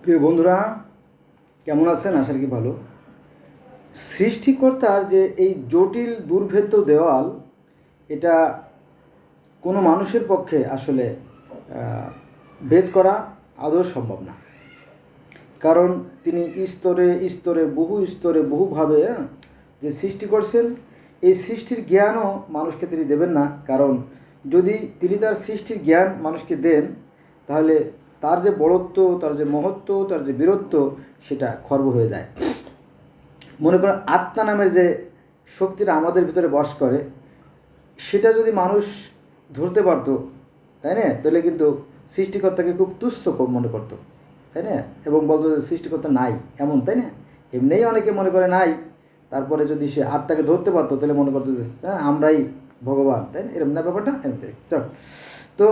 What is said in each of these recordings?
প্রিয় বন্ধুরা, কেমন আছেন? আশা করি ভালো। সৃষ্টিকর্তার যে এই জটিল দুর্ভেদ্য দেওয়াল, এটা কোনো মানুষের পক্ষে আসলে ভেদ করা আদৌ সম্ভব না। কারণ তিনি স্তরে স্তরে বহুভাবে যে সৃষ্টি করছেন, এই সৃষ্টির জ্ঞানও মানুষকে তিনি দেবেন না। কারণ যদি তিনি তার সৃষ্টির জ্ঞান মানুষকে দেন, তাহলে তার যে বড়ত্ব, তার যে মহত্ব, তার যে বীরত্ব, সেটা খর্ব হয়ে যায়। মনে করেন আত্মা নামের যে শক্তিটা আমাদের ভিতরে বাস করে, সেটা যদি মানুষ ধরতে পারত, তাই না, তাহলে কিন্তু সৃষ্টিকর্তাকে খুব তুচ্ছ মনে করতো, তাই না, এবং বলতো যে সৃষ্টিকর্তা নাই এমন, তাই না। এমনিই অনেকে মনে করে নাই, তারপরে যদি সে আত্মাকে ধরতে পারতো তাহলে মনে করতো যে হ্যাঁ আমরাই ভগবান, তাই না, এরকম না ব্যাপারটা। এমনি তো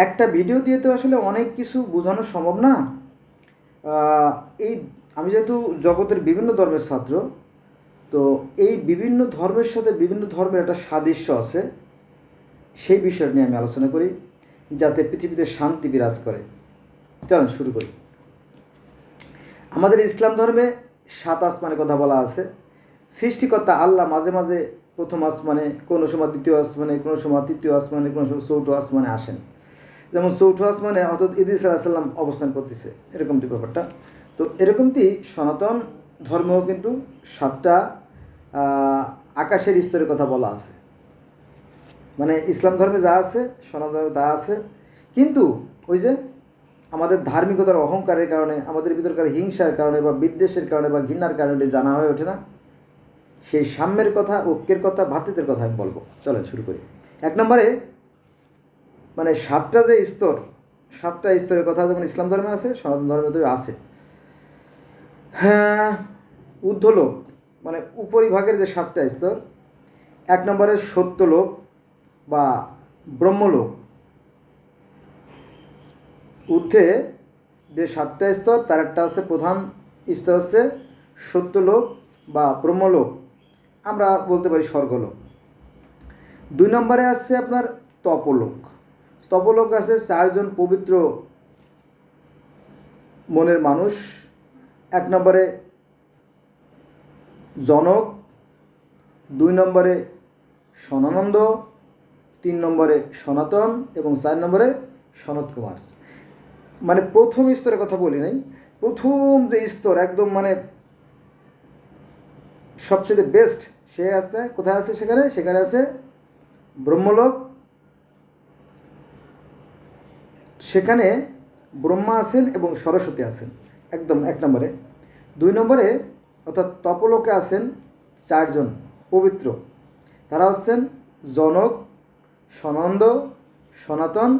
একটা ভিডিও দিয়ে তো আসলে অনেক কিছু বোঝানো সম্ভব না। এই আমি যেহেতু জগতের বিভিন্ন ধর্মের ছাত্র, তো এই বিভিন্ন ধর্মের সাথে বিভিন্ন ধর্মের একটা সাদৃশ্য আছে, সেই বিষয়টা নিয়ে আমি আলোচনা করি, যাতে পৃথিবীতে শান্তি বিরাজ করে। চলুন শুরু করি। আমাদের ইসলাম ধর্মে 7 আসমানের কথা বলা আছে। সৃষ্টিকর্তা আল্লাহ মাঝে মাঝে প্রথম আসমানে, কোনো সময় দ্বিতীয় আসমানে, কোনো সময় তৃতীয় আসমানে, কোনো সময় চৌথ আসমানে আসেন। যেমন চৌথ আসমানে হযরত ইদ্রিস আলাইহিস সালাম অবস্থান করতেছে, এরকমটি ব্যাপারটা। তো এরকমটি সনাতন ধর্মেও কিন্তু 7টা আকাশের স্তরের কথা বলা আছে। মানে ইসলাম ধর্মে যা আছে, সনাতন ধর্মে তা আছে। কিন্তু ওই যে আমাদের ধার্মিকতার অহংকারের কারণে, আমাদের ভিতরকার হিংসার কারণে বা বিদ্বেষের কারণে বা ঘৃণার কারণে জানা হয়ে ওঠে না। সেই সাম্যের কথা, ঐক্যের কথা, ভ্রাতৃত্বের কথা আমি বলবো। চলেন শুরু করি। 1 নম্বরে, মানে 7টা যে স্তর, 7টা স্তরের কথা যেমন ইসলাম ধর্মে আছে, সনাতন ধর্মেতেও আছে। হ্যাঁ, ঊর্ধ্বলোক মানে উপরিভাগের যে 7টা স্তর। 1 নম্বরে সত্যলোক বা ব্রহ্মলোক। ঊর্ধ্বে যে 7টা স্তর, তার একটা হচ্ছে প্রধান স্তর হচ্ছে সত্যলোক বা ব্রহ্মলোক, আমরা বলতে পারি স্বর্গলোক। 2 নম্বরে আসছে আপনার তপলোক। তপলোক আছে 4 জন পবিত্র মনের মানুষ। 1 নম্বরে জনক, 2 নম্বরে সনানন্দ, 3 নম্বরে সনাতন এবং 4 নম্বরে সনত কুমার। মানে প্রথম স্তরের কথা বলি নাই, প্রথম যে স্তর একদম মানে সবচেয়ে বেস্ট, সে আসতে কোথায় আছে? সেখানে আছে ব্রহ্মলোক। সেখানে ব্রহ্মা আছেন এবং সরস্বতী আছেন, একদম 1 নম্বরে। 2 নম্বরে অর্থাৎ তপলোকে আছেন 4 জন পবিত্র, তারা হচ্ছেন জনক, সনন্দ, সনাতন,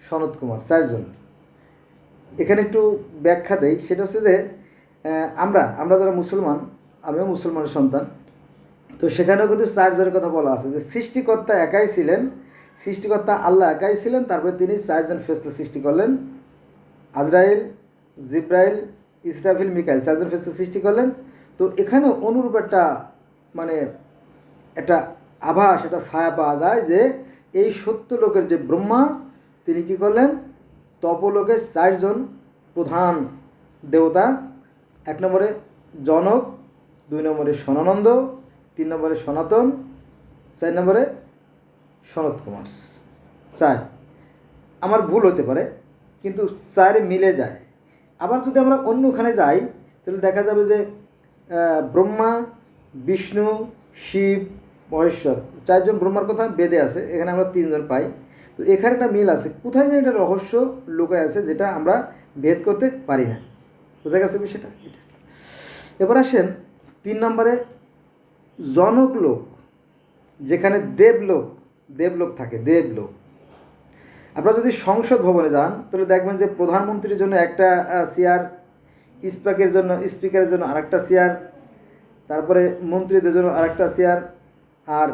সনত কুমার, 4 জন। এখানে একটু ব্যাখ্যা দেই, সেটা হচ্ছে যে আমরা যারা মুসলমান, আমিও মুসলমানের সন্তান, তো সেখানেও কিন্তু 4 জনের কথা বলা আছে, যে সৃষ্টিকর্তা একাই ছিলেন, সৃষ্টিকর্তা আল্লাহ একাই ছিলেন, তারপরে তিনি 4 জন ফেরেশতা সৃষ্টি করলেন। আজরাইল, জিব্রাইল, ইসরাফিল, মিকাইল, 4 জন ফেরেশতা সৃষ্টি করলেন। তো এখানেও অনুরূপ একটা মানে একটা আভাস, একটা ছায়া পাওয়া যায় যে এই সত্য লোকের যে ব্রহ্মা, তিনি কি করলেন? তপলোকের 4 জন প্রধান দেবতা। 1 নম্বরে জনক, 2 নম্বরে সনানন্দ, 3 নম্বরে সনাতন, 4 নম্বরে সনত কুমার। 4, আমার ভুল হতে পারে, কিন্তু 4 মিলে যায়। আবার যদি আমরা অন্যখানে যাই, তাহলে দেখা যাবে যে ব্রহ্মা, বিষ্ণু, শিব, মহেশ্বর, 4 জন ব্রহ্মার কথা বেদে আছে, এখানে আমরা 3 জন পাই। তো এখানে একটা মিল আছে, কোথায় যেন একটা রহস্য লুকায় আছে, যেটা আমরা ভেদ করতে পারি না। বোঝা গেছে বিষয়টা? এটা এবার আসেন 3 নম্বরে জনক লোক, যেখানে দেবলোক থাকে, দেবলোক। আপনারা যদি সংসদ ভবনে যান, তাহলে দেখবেন যে প্রধানমন্ত্রীর জন্য একটা চেয়ার, স্পিকারের জন্য আরেকটা চেয়ার, তারপরে মন্ত্রীদের জন্য আরেকটা চেয়ার, আর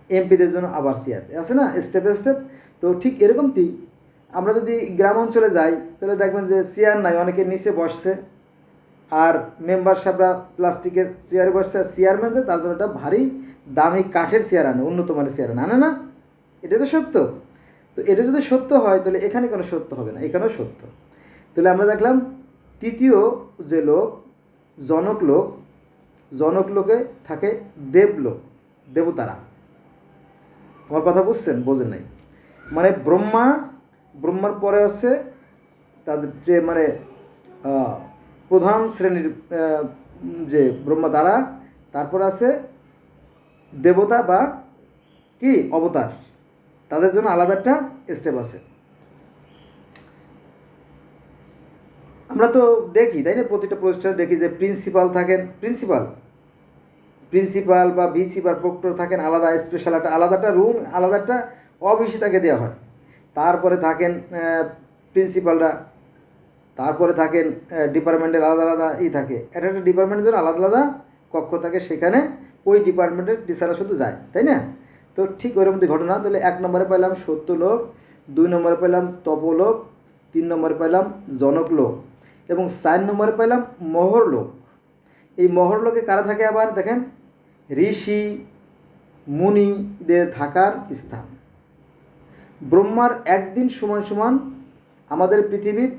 এমপিদের জন্য আবার চেয়ার আছে না, স্টেপে স্টেপ। তো ঠিক এরকমটি আমরা যদি গ্রাম অঞ্চলে যাই, তাহলে দেখবেন যে চেয়ার নাই, অনেকে নিচে বসছে, আর মেম্বার সাহেবরা প্লাস্টিকের চেয়ারে বসছে, আর চেয়ারম্যান যে তার জন্য একটা ভারী দামি কাঠের চেয়ার আনে, উন্নত মানের চেয়ার আনে না। এটা তো সত্য। তো এটা যদি সত্য হয়, তাহলে এখানে কোনো সত্য হবে না, এখানেও সত্য। তাহলে আমরা দেখলাম তৃতীয় যে লোক জনক লোকে থাকে দেবলোক, দেবতারা। আমার কথা বুঝছেন? বোঝেন নাই? মানে ব্রহ্মার পরে হচ্ছে তাদের যে মানে প্রধান শ্রেণীর যে ব্রহ্মা, তারা, তারপর আছে দেবতা বা কি অবতার, তাদের জন্য আলাদা একটা স্টেপ আছে। আমরা তো দেখি, তাই না, প্রতিটা প্রতিষ্ঠানে দেখি যে প্রিন্সিপাল বা ভিসি বা প্রক্টর থাকেন, আলাদা স্পেশাল একটা আলাদা একটা রুম, আলাদা একটা অফিসে তাকে দেওয়া হয়। তারপরে থাকেন প্রিন্সিপালরা, তারপরে থাকেন ডিপার্টমেন্টের আলাদা আলাদা থাকে, একটা একটা ডিপার্টমেন্টের জন্য আলাদা আলাদা কক্ষ থাকে, সেখানে ওই ডিপার্টমেন্টের টিচাররা শুধু যায়, তাই না? তো ঠিক ওর মধ্যে ঘটনা। তাহলে 1 নম্বরে পেলাম সত্যলোক, 2 নম্বরে পেলাম তপলোক, 3 নম্বরে পেলাম জনকলোক এবং 4 নম্বরে পেলাম মহরলোক। এই মহরলোকে কারা থাকে আবার দেখেন? ঋষি মুনিদের থাকার স্থান। ব্রহ্মার একদিন সমান সমান আমাদের পৃথিবীর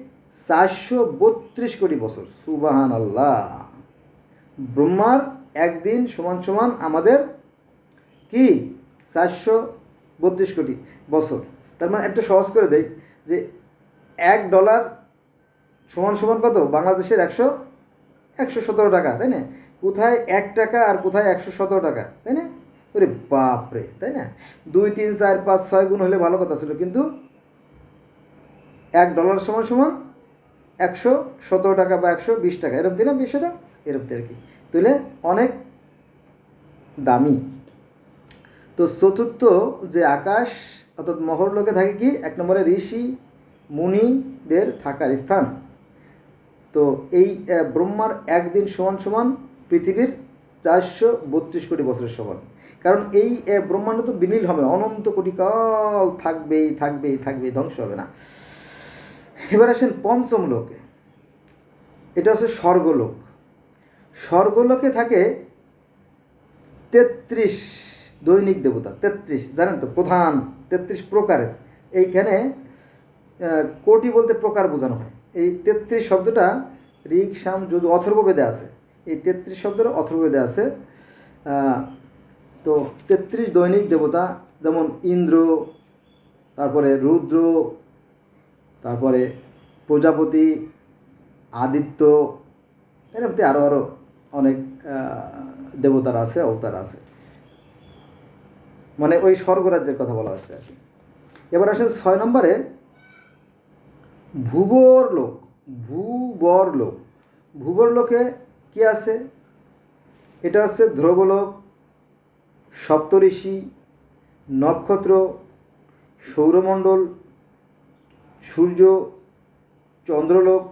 432 কোটি বছর। সুবাহান আল্লাহ। ব্রহ্মার একদিন সমান সমান আমাদের কি 432 কোটি বছর। তার মানে একটা সহজ করে দেয় যে $1 সমান সমান কত? বাংলাদেশের 117 টাকা, তাই না? কোথায় 1 টাকা আর কোথায় 117 টাকা, তাই না? ওরে বাপরে, তাই না? 2, 3, 4, 5, 6 গুণ হলে ভালো কথা ছিল, কিন্তু $1 সমান সমান 117 টাকা বা 120 টাকা, এরকম, তাই না? বিষয়টা এরকম আর কি। তাহলে অনেক দামি। তো চতুর্থ যে আকাশ অর্থাৎ মহরলোকে থাকে কি? 1 নম্বরে ঋষি মুনিদের থাকার স্থান। তো এই ব্রহ্মার একদিন সমান সমান পৃথিবীর 432 কোটি বছরের সমান। কারণ এই ব্রহ্মাণ্ড তো বিলীন হবে না, অনন্ত কোটি কাল থাকবেই থাকবেই থাকবেই, ধ্বংস হবে না। এবার আসেন পঞ্চম লোকে, এটা হচ্ছে স্বর্গলোক। স্বর্গলোকে থাকে 33 দৈনিক দেবতা। 33 জানেন তো, প্রধান 33 প্রকারের। এইখানে কোটি বলতে প্রকার বোঝানো হয়। এই 33 শব্দটা ঋক সাম যদু অথর্ববেদে আছে। এই 33 শব্দটা অথর্ববেদে আছে। তো 33 দৈনিক দেবতা, যেমন ইন্দ্র, তারপরে রুদ্র, তারপরে প্রজাপতি, আদিত্য, এরকম আরও অনেক দেবতারা আছে, অবতার আছে। মানে ওই স্বর্গরাজ্যের কথা বলা হচ্ছে আর কি। এবার আসেন 6 নম্বরে ভূবরলোক। ভূবরলোকে কি আছে? এটা হচ্ছে ধ্রুবলোক, সপ্তঋষি, নক্ষত্র, সৌরমণ্ডল, সূর্য, চন্দ্রলোক,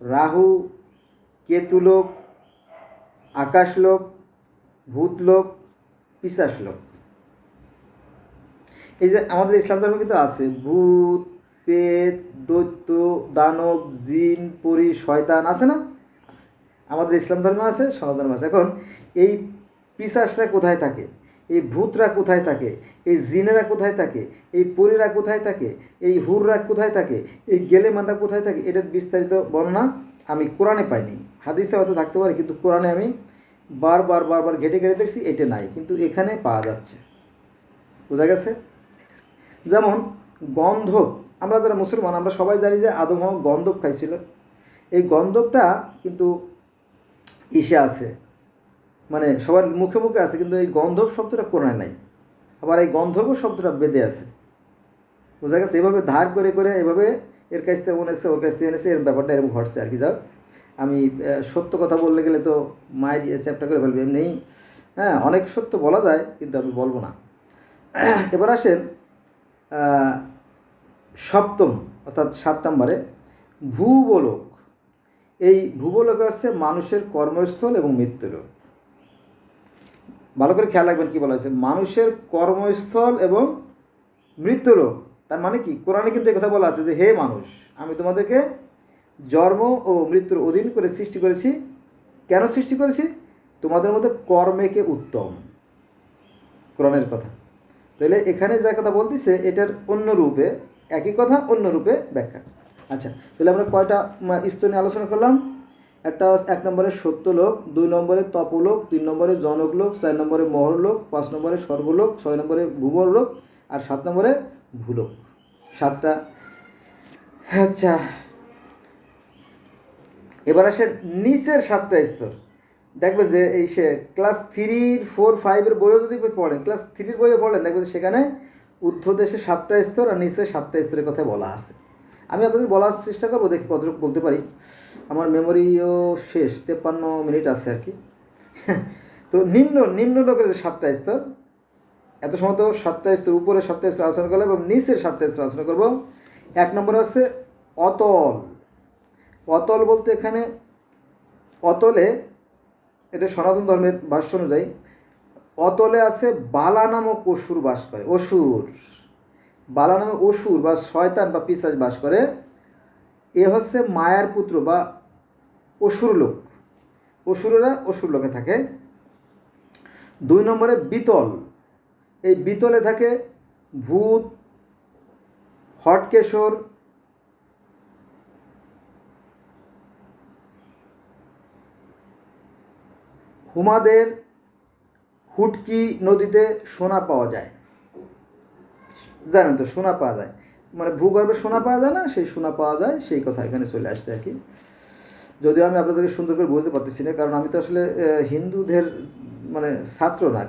রাহু, কেতুলোক, আকাশলোক, ভূতলোক, পিশাচলোক। এই যে আমাদের ইসলাম ধর্মে কিন্তু আছে ভূত, পেত, দৈত্য, দানব, জিন, পরি, শয়তান, আছে না? আছে। আমাদের ইসলাম ধর্মে আছে, সনাতন ধর্মে আছে। এখন এই পিশাচরা কোথায় থাকে? এই ভূতরা কোথায় থাকে? এই জিনেরা কোথায় থাকে? এই পরীরা কোথায় থাকে? এই হুররা কোথায় থাকে? এই গেলেমানরা কোথায় থাকে? এটার বিস্তারিত বর্ণনা আমি কোরআনে পাইনি। হাদিসে হয়তো থাকতে পারে, কিন্তু কোরআনে আমি বারবার ঘেটে দেখছি, এটা নাই, কিন্তু এখানে পাওয়া যাচ্ছে। বোঝা গেছে? যেমন গন্ধব, আমরা যারা মুসলমান আমরা সবাই জানি যে আদম হাওয়া গন্ধব খাইছিল। এই গন্ধবটা কিন্তু ইসে আছে, মানে সবার মুখে মুখে আছে, কিন্তু এই গন্ধব শব্দটা কোরআনে নাই। আবার এই গন্ধর্ব শব্দটা বেদে আছে। বোঝা গেছে? এভাবে ধার করে এভাবে এর কাছ থেকে এনেছে, ওর কাছ থেকে এনেছে, এর ব্যাপারটা এরকম ঘটছে আর কি। যাও, আমি সত্য কথা বললে গেলে তো মায়ের চ্যাপ্টা করে ফেলবে। এমনি হ্যাঁ, অনেক সত্য বলা যায়, কিন্তু আমি বলবো না। এবার আসেন সপ্তম অর্থাৎ 7 নম্বরে ভূবলোক। এই ভূবলোকে হচ্ছে মানুষের কর্মস্থল এবং মৃত্যুলোক। ভালো করে খেয়াল রাখবেন কি বলা হয়েছে, মানুষের কর্মস্থল এবং মৃত্যুলোক। তার মানে কি? কোরআনে কিন্তু এই কথা বলা আছে যে হে মানুষ, আমি তোমাদেরকে জন্ম ও মৃত্যুর অধীন করে সৃষ্টি করেছি। কেন সৃষ্টি করেছি? তোমাদের মধ্যে কর্মেকে উত্তম। কোরআনের কথা। তাহলে এখানে যা কথা বলতেছে এটার অন্য রূপে, একই কথা অন্য রূপে ব্যাখ্যা। আচ্ছা, তাহলে আমরা কয়টা স্তর নিয়ে আলোচনা করলাম? একটা 1 নম্বরে সত্যলোক, 2 নম্বরে তপলোক, 3 নম্বরে জনকলোক, 4 নম্বরে মহরলোক, 5 নম্বরে স্বর্গলোক, 6 নম্বরে ভূমরলোক, আর 7 নম্বরে ভূলোক। 7টা। আচ্ছা, এবার আসেন নিচের 7টা স্তর। দেখবেন যে এই সে ক্লাস 3, 4, 5-এর বইও যদি পড়েন, ক্লাস 3-র বইয়ে পড়েন, দেখবেন সেখানে ঊর্ধ্বদেশে 7টা স্তর আর নিচে 7টা স্তরের কথা বলা আছে। আমি আপনাদের বলার চেষ্টা করবো, দেখি কতটুকু বলতে পারি। আমার মেমোরিও শেষ, 53 মিনিট আছে আর কি। তো নিম্ন লোকের যে 7টা স্তর, এত সময় তো 7টা স্তর, উপরে 7টা স্তর আলোচনা করলাম এবং নিচের 7টা স্তর আলোচনা করবো। 1 নম্বরে আছে অতল। অতল বলতে এখানে অতলে, এটা সনাতন ধর্মের ভাষ্য অনুযায়ী, অতলে আছে বালা নামক অসুর বাস করে। অসুর, বালা নামক অসুর বা শয়তান বা পিশাচ বাস করে। এ হচ্ছে মায়ার পুত্র বা অসুর লোক। অসুরেরা অসুর লোকে থাকে। 2 নম্বরে বিতল। এই বিতলে থাকে ভূত, হটকেশর, হুমাদের হুটকি নদীতে সোনা পাওয়া যায়। জানেন তো, সোনা পাওয়া যায়, মানে ভূগর্ভে সোনা পাওয়া যায় না, সেই সোনা পাওয়া যায়, সেই কথা এখানে চলে আসছে আর কি। যদিও আমি আপনাদেরকে সুন্দর করে বুঝতে পারতেছি না, কারণ আমি তো আসলে হিন্দুদের মানে ছাত্র না।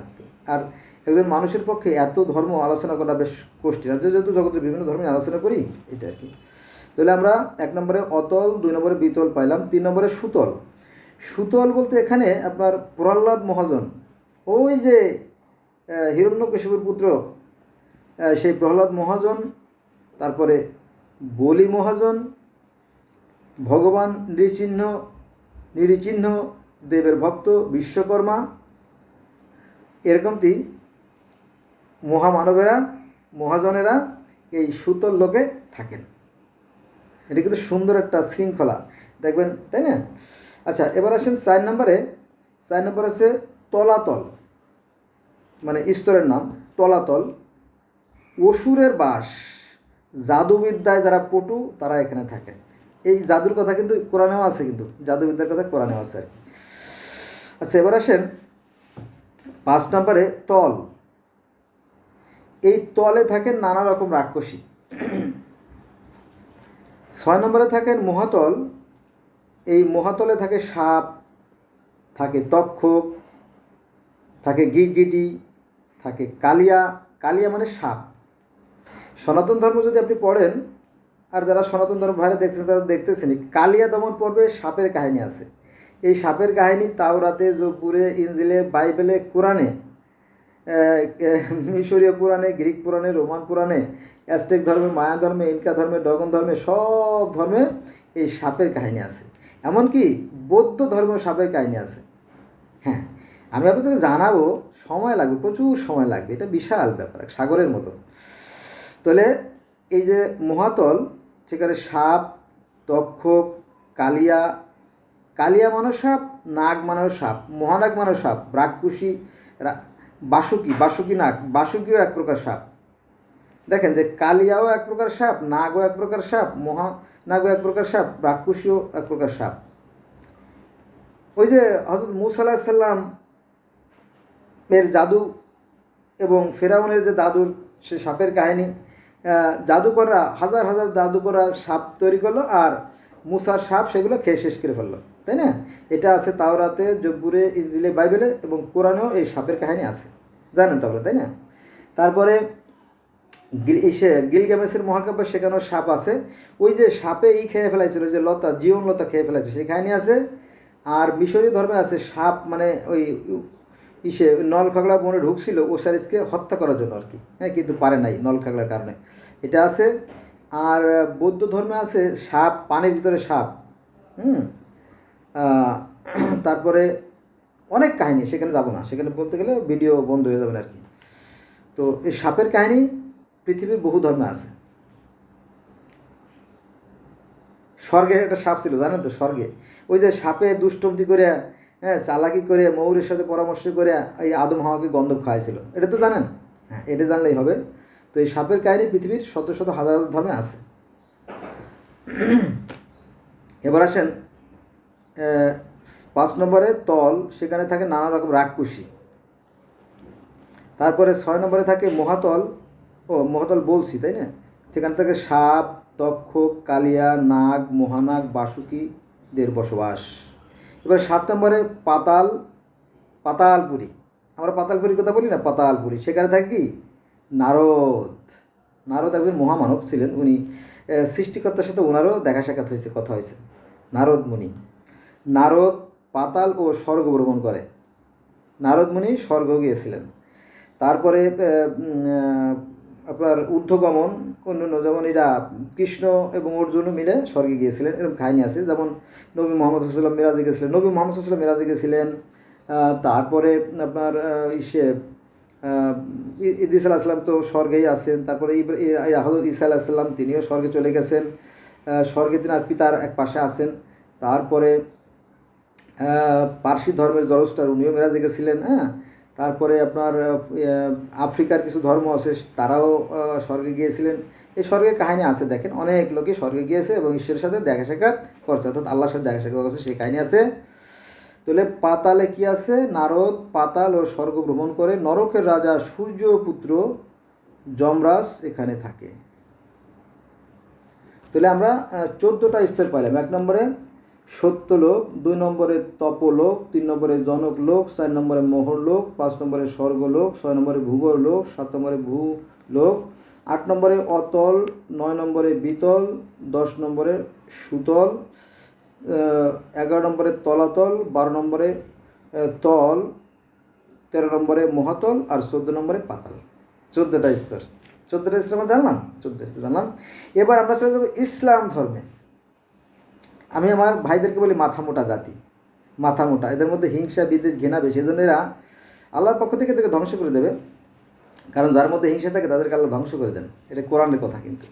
আর একজন মানুষের পক্ষে এত ধর্ম আলোচনা করা বেশ কষ্টিন। আমি যেহেতু জগতের বিভিন্ন ধর্মে আলোচনা করি, এটা আর কি। তাহলে আমরা 1 নম্বরে অতল, 2 নম্বরে বিতল পাইলাম, 3 নম্বরে সুতল। সুতল বলতে এখানে আপনার প্রহ্লাদ মহাজন, ওই যে হিরণ্যকশিপুর পুত্র, সেই প্রহ্লাদ মহাজন, তারপরে বলি মহাজন, ভগবান নিরিচিহ্ন দেবের ভক্ত বিশ্বকর্মা, এরকমটি মহামানবেরা, মহাজনেরা এই সুতল লোকে থাকেন। এটা কিন্তু সুন্দর একটা শৃঙ্খলা, দেখবেন, তাই না? আচ্ছা, এবার আসেন 4 নম্বরে। 4 নম্বর আছে তলাতল, মানে স্তরের নাম তলাতল। অসুরের বাস, জাদুবিদ্যায় যারা পটু তারা এখানে থাকেন। এই জাদুর কথা কিন্তু কোরআনেও আছে, কিন্তু জাদুবিদ্যার কথা কোরআনেও আছে আর কি। আচ্ছা, এবার আসেন 5 নম্বরে তল। এই তলে থাকেন নানা রকম রাক্ষসী। 6 নম্বরে থাকেন মহাতল। এই মহাতলে থাকে সাপ, থাকে তক্ষক, থাকে গিরগিটি, থাকে কালিয়া। কালিয়া মানে সাপ। সনাতন ধর্ম যদি আপনি পড়েন, আর যারা সনাতন ধর্ম বাইরে দেখছেন তারা দেখতেছেনই, কালিয়া দমন পর্বে সাপের কাহিনী আছে। এই সাপের কাহিনী তাওরাতে, জবুরে, ইনজিলে, বাইবেলে, কোরআনে, মিশরীয় পুরাণে, গ্রিক পুরাণে, রোমান পুরাণে, অ্যাজটেক ধর্মে, মায়া ধর্মে, ইনকা ধর্মে, ডগন ধর্মে, সব ধর্মে এই সাপের কাহিনী আছে। এমনকি বৌদ্ধ ধর্মেও সাপের কাহিনী আছে। হ্যাঁ, আমি আপনাদেরকে জানাবো, সময় লাগবে, প্রচুর সময় লাগবে, এটা বিশাল ব্যাপার, সাগরের মতো। তাহলে এই যে মহাতল, সেখানে সাপ, তক্ষক, কালিয়া, কালিয়া মানব সাপ, নাগ মানব সাপ, মহানাগ মানব সাপ, রাক্ষসী, বাসুকি নাগ, বাসুকিও এক প্রকার সাপ। দেখেন যে কালিয়াও এক প্রকার সাপ, নাগও এক প্রকার সাপ, মহানাগও এক প্রকার সাপ, রাক্ষসীও এক প্রকার সাপ। ওই যে হযরত মূসা আলাইহিস সালাম এর জাদু এবং ফেরাউনের যে দাদুর সে সাপের কাহিনী, জাদুকররা হাজার হাজার জাদুকররা সাপ তৈরি করলো, আর মূসার সাপ সেগুলো খেয়ে শেষ করে ফেললো, তাই না? এটা আছে তাওরাতে, জব্বুরে, ইনজিলে, বাইবেলে এবং কোরআনেও এই সাপের কাহিনী আছে, জানেন তো আপনারা, তাই না? তারপরে গিলগামেশের মহাকাব্য, সেখানেও সাপ আছে। ওই যে সাপে খেয়ে ফেলাইছিল, যে লতা, জীবন লতা খেয়ে ফেলাইছিল, সেই কাহিনী আছে। আর মিশরীয় ধর্মে আছে সাপ, মানে ওই নলখাগড়া বনে ঢুকছিল ওসারিসকে হত্যা করার জন্য আর কি, হ্যাঁ, কিন্তু পারে নাই নলখাগড়ার কারণে, এটা আছে। আর বৌদ্ধ ধর্মে আছে সাপ, পানির ভিতরে সাপ। তারপরে অনেক কাহিনী, সেখানে যাব না, সেখানে বলতে গেলে ভিডিও বন্ধ হয়ে যাবে আর কি। তো এই সাপের কাহিনী পৃথিবীর বহু ধর্মে আছে। স্বর্গে একটা সাপ ছিল, জানেন তো? স্বর্গে ওই যে সাপে দুষ্টমতি করে, হ্যাঁ, চালাকি করে, ময়ূরের সাথে পরামর্শ করে এই আদম হাওয়াকে গন্ধব খাওয়াইছিল, এটা তো জানেন? হ্যাঁ, এটা জানলেই হবে। তো এই সাপের কাহিনী পৃথিবীর শত শত হাজার হাজার ধর্মে আছে। এবার আসেন 5 নম্বরে তল, সেখানে থাকে নানা রকম রাক্ষসী। তারপরে 6 নম্বরে থাকে মহাতল, মহাতল বলছি তাই না, সেখানে থাকে সাপ, তক্ষক, কালিয়া, নাগ, মহানাগ, বাসুকীদের বসবাস। এবার 7 নম্বরে পাতাল, পাতালপুরী। আমরা পাতালপুরীর কথা বলি না, পাতালপুরী, সেখানে থাকে কি নারদ। নারদ একজন মহামানব ছিলেন, উনি সৃষ্টিকর্তার সাথে ওনারও দেখা সাক্ষাৎ হয়েছে, কথা হয়েছে। নারদ মুনি, নারদ পাতাল ও স্বর্গ ভ্রমণ করে। নারদ মুনি স্বর্গ গিয়েছিলেন। তারপরে আপনার ঊর্ধ্বগমন, অন্যান্য যেমন এরা কৃষ্ণ এবং অর্জুনও মিলে স্বর্গে গিয়েছিলেন, এরকম কাহিনী আছে। যেমন নবী মোহাম্মদ সাল্লাম মিরাজে গেছিলেন, নবী মোহাম্মদ সাল্লাম মিরাজে গেছিলেন। তারপরে আপনার ইদ্রিস আলাইহিস সালাম তো স্বর্গেই আছেন। তারপরে হযরত ঈসা আলাইহিস সালাম, তিনিও স্বর্গে চলে গেছেন, স্বর্গে তিনি আর পিতার এক পাশে আছেন। তারপরে পার্সি ধর্মের জরস্টার, উনিও মেরাজে গেছিলেন। হ্যাঁ, তারপরে আপনার আফ্রিকার কিছু ধর্ম আছে, তারাও স্বর্গে গিয়েছিলেন। এই স্বর্গের কাহিনী আছে, দেখেন অনেক লোকই স্বর্গে গিয়েছে এবং ঈশ্বরের সাথে দেখা সাক্ষাৎ করছে, অর্থাৎ আল্লাহর সাথে দেখা সাক্ষাৎ করছে, সেই কাহিনী আছে। তাহলে পাতালে কি আছে? নারদ পাতাল ও স্বর্গ ভ্রমণ করে। নরকের রাজা সূর্যপুত্র যমরাজ এখানে থাকে। তাহলে আমরা 14টা স্তর পাইলাম। 1 নম্বরে সত্যলোক, 2 নম্বরে তপলোক, 3 নম্বরে জনকলোক, 4 নম্বরে মোহরলোক, 5 নম্বরে স্বর্গলোক, 6 নম্বরে ভূগোলোক, 7 নম্বরে ভূলোক, 8 নম্বরে অতল, 9 নম্বরে বিতল, 10 নম্বরে সুতল, 11 নম্বরে তলাতল, 12 নম্বরে তল, 13 নম্বরে মহাতল, আর 14 নম্বরে পাতাল। 14টা স্তর। 14টা স্তর আমরা জানলাম, 14টা স্তর জানলাম। এবার আমরা চলে যাবো ইসলাম ধর্মে। আমি আমার ভাইদেরকে বলি মাথা মোটা জাতি, মাথা মোটা। এদের মধ্যে হিংসা, বিদ্বেষ, ঘৃণা বেশি। এই জন্য এরা আল্লাহর পক্ষ থেকে তাকে ধ্বংস করে দেবে, কারণ যার মধ্যে হিংসা থাকে তাদেরকে আল্লাহ ধ্বংস করে দেন। এটা কোরআনের কথা। কিন্তু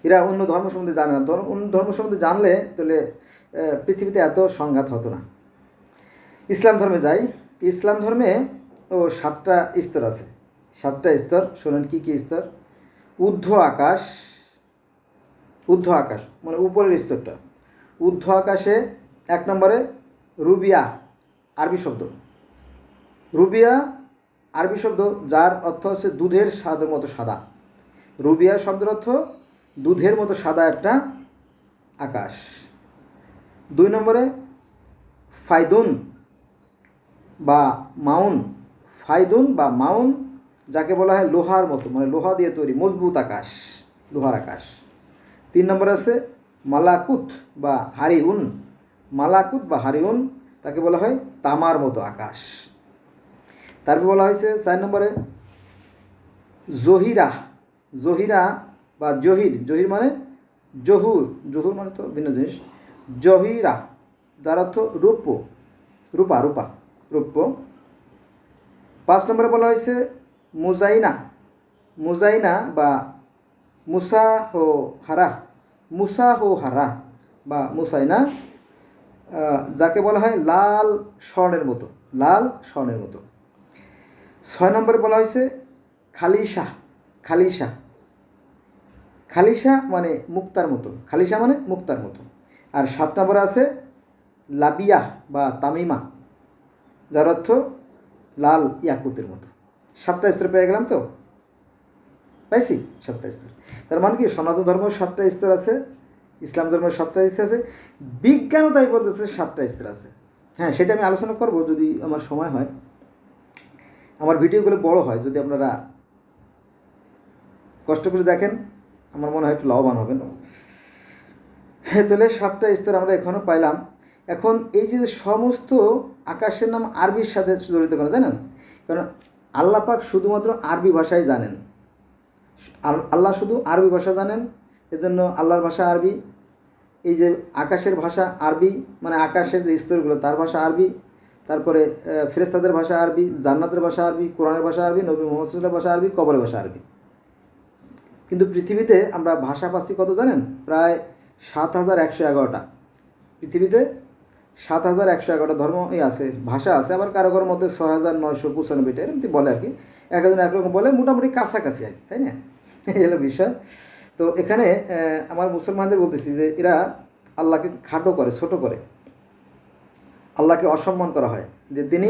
এরা অন্য ধর্ম সম্বন্ধে জানে না। অন্য ধর্ম সম্বন্ধে জানলে তাহলে পৃথিবীতে এত সংঘাত হতো না। ইসলাম ধর্মে যাই। ইসলাম ধর্মে 7টা স্তর আছে। 7টা স্তর, শোনেন কি কি স্তর। ঊর্ধ্ব আকাশ, ঊর্ধ্ব আকাশ মানে উপরের স্তরটা। ঊর্ধ্ব আকাশে 1 নম্বরে রুবিয়া, আরবি শব্দ। রুবিয়া আরবি শব্দ, যার অর্থ হচ্ছে দুধের স্বাদের মতো সাদা। রুবিয়া শব্দের অর্থ দুধের মতো সাদা একটা আকাশ। 2 নম্বরে ফাইদুন বা মাউন, ফাইদুন বা মাউন, যাকে বলা হয় লোহার মতো, মানে লোহা দিয়ে তৈরি মজবুত আকাশ, লোহার আকাশ। 3 নম্বরে আছে মালাকুত বা হারিউন, মালাকুত বা হারিউন, তাকে বলা হয় তামার মতো আকাশ। তারপর বলা হয়েছে 4 নম্বরে জহিরা, জহিরা বা জহির, জহির মানে জহুর, জহুর মানে তো ভিন্ন জিনিস। জহিরা, যার অর্থ রূপ্য, রূপা, রূপা, রূপ্য। 5 নম্বরে বলা হয়েছে মুজাইনা, মুজাইনা বা মুসাহো হারা, মুসাহো হারা বা মুসাইনা, যাকে বলা হয় লাল স্বর্ণের মতো, লাল স্বর্ণের মতো। 6 নম্বরে বলা হয়েছে খালিশা, খালিশা, খালিশা মানে মুক্তার মতো, খালিশা মানে মুক্তার মতো। আর 7 নম্বরে আছে লাবিয়া বা তামিমা, যার অর্থ লাল ইয়াকুতের মতো। 7টা স্তর পেয়ে গেলাম তো, পাইছি 7টা স্তর। তার মানে কি সনাতন ধর্ম 7টা স্তর আছে, ইসলাম ধর্মের 7টা স্তর আছে, বিজ্ঞানও তাই বলতেছে 7টা স্তর আছে। হ্যাঁ, সেটা আমি আলোচনা করব যদি আমার সময় হয়, আমার ভিডিওগুলো বড় হয়, যদি আপনারা কষ্ট করে দেখেন, আমার মনে হয় একটু লাভবান হবেন। হ্যাঁ, তাহলে 7টা স্তর আমরা এখনও পাইলাম। এখন এই যে সমস্ত আকাশের নাম আরবির সাথে জড়িত কেন জানেন? কারণ আল্লাহ পাক শুধুমাত্র আরবি ভাষাই জানেন, আল্লাহ শুধু আরবি ভাষা জানেন, এজন্য আল্লাহর ভাষা আরবি। এই যে আকাশের ভাষা আরবি, মানে আকাশের যে স্তরগুলো তার ভাষা আরবি, তারপরে ফেরেশতাদের ভাষা আরবি, জান্নাতের ভাষা আরবি, কোরআনের ভাষা আরবি, নবী মুহাম্মদ সাল্লাল্লাহু আলাইহি ওয়াসাল্লামের ভাষা আরবি, কবরের ভাষা আরবি। কিন্তু পৃথিবীতে আমরা ভাষা পাচ্ছি কত জানেন? প্রায় 7111টা। পৃথিবীতে 7111টা ধর্ম আছে, ভাষা আছে। আবার কারো কারোর মধ্যে 6995টা, এরকম বলে আর কি, এক একজন একরকম বলে, মোটামুটি কাছাকাছি আর কি, তাই না? এই হলো বিষয়। তো তো এখানে আমার মুসলমানদের বলতেছি যে এরা আল্লাহকে খাটো করে, ছোট করে, আল্লাহকে অসম্মান করা হয় যে তিনি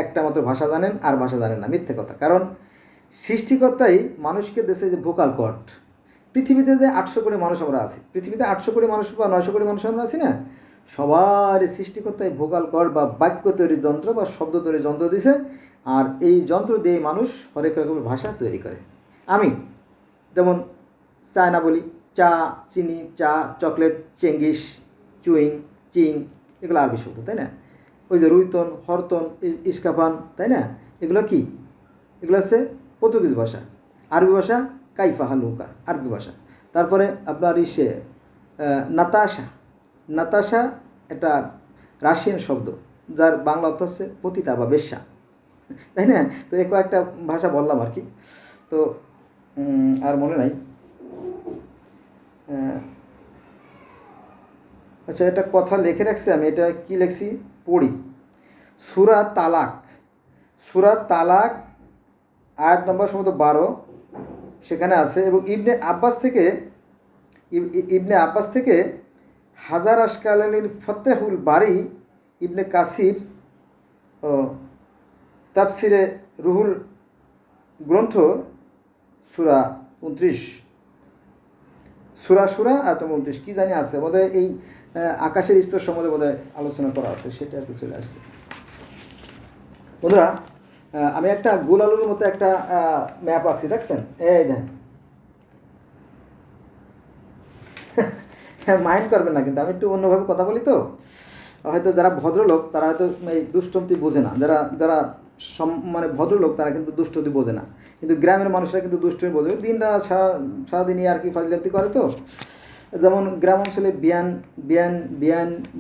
একটা মাত্র ভাষা জানেন আর ভাষা জানেন না। মিথ্যে কথা। কারণ সৃষ্টিকর্তাই মানুষকে দেশে যে ভোকাল কর্ড, পৃথিবীতে যে 800 কোটি মানুষ আমরা আছি, পৃথিবীতে 800 কোটি মানুষ বা 900 কোটি মানুষ আমরা আছি না, সবার সৃষ্টিকর্তাই ভোকাল কর্ড বা বাক্য তৈরির যন্ত্র বা শব্দ তৈরির যন্ত্র দিছে। আর এই যন্ত্র দিয়ে মানুষ হরেক রকমের ভাষা তৈরি করে। আমি যেমন চায়না বলি, চা, চিনি, চা, চকলেট, চেঙ্গিস, চুইং, চিং, এগুলো আরবি শব্দ, তাই না? ওই যে রুইতন, হরতন, ইস্কাপান, তাই না? এগুলো কি? এগুলো হচ্ছে পর্তুগিজ ভাষা। আরবি ভাষা কাইফা হালুকা, আরবি ভাষা। তারপরে আপনার নাতাশা, নাতাশা এটা রাশিয়ান শব্দ, যার বাংলা অর্থ হচ্ছে পতিতা বা বেশ্যা, তাই না? তো এই কয়েকটা ভাষা বললাম আর কি। তো আর মনে নাই। আচ্ছা, এটা কথা লিখে রাখছি আমি, এটা কি লিখছি পড়ি। সূরা তালাক, সূরা তালাক আয়াত নম্বর সম্ভবত 12 সেখানে আছে। এবং ইবনে আব্বাস থেকে হাজার আশকালালির ফতেহুল বারি, ইবনে কাসির ও তাফসিরে রুহুল গ্রন্থ সূরা 29, সূরা আয়াত 29 কি জানি আছে বোধহয়, এই আকাশের স্তর সম্বন্ধে বোধহয় আলোচনা করা আছে, সেটা আর কি চলে আসছে। বন্ধুরা, আমি একটা গোল আলুর মতো একটা ম্যাপ আঁকছি, দেখছেন? এই দেন, মাইন্ড করবেন না কিন্তু, আমি একটু অন্যভাবে কথা বলি তো। হয়তো যারা ভদ্রলোক তারা হয়তো এই দুষ্টমি বোঝে না, যারা যারা মানে ভদ্রলোক তারা কিন্তু দুষ্টমি বোঝে না, কিন্তু গ্রামের মানুষরা কিন্তু দুষ্টমি বোঝে। দিনটা সারাদিনই আর কি ফাজলামি করে। তো যেমন গ্রাম অঞ্চলে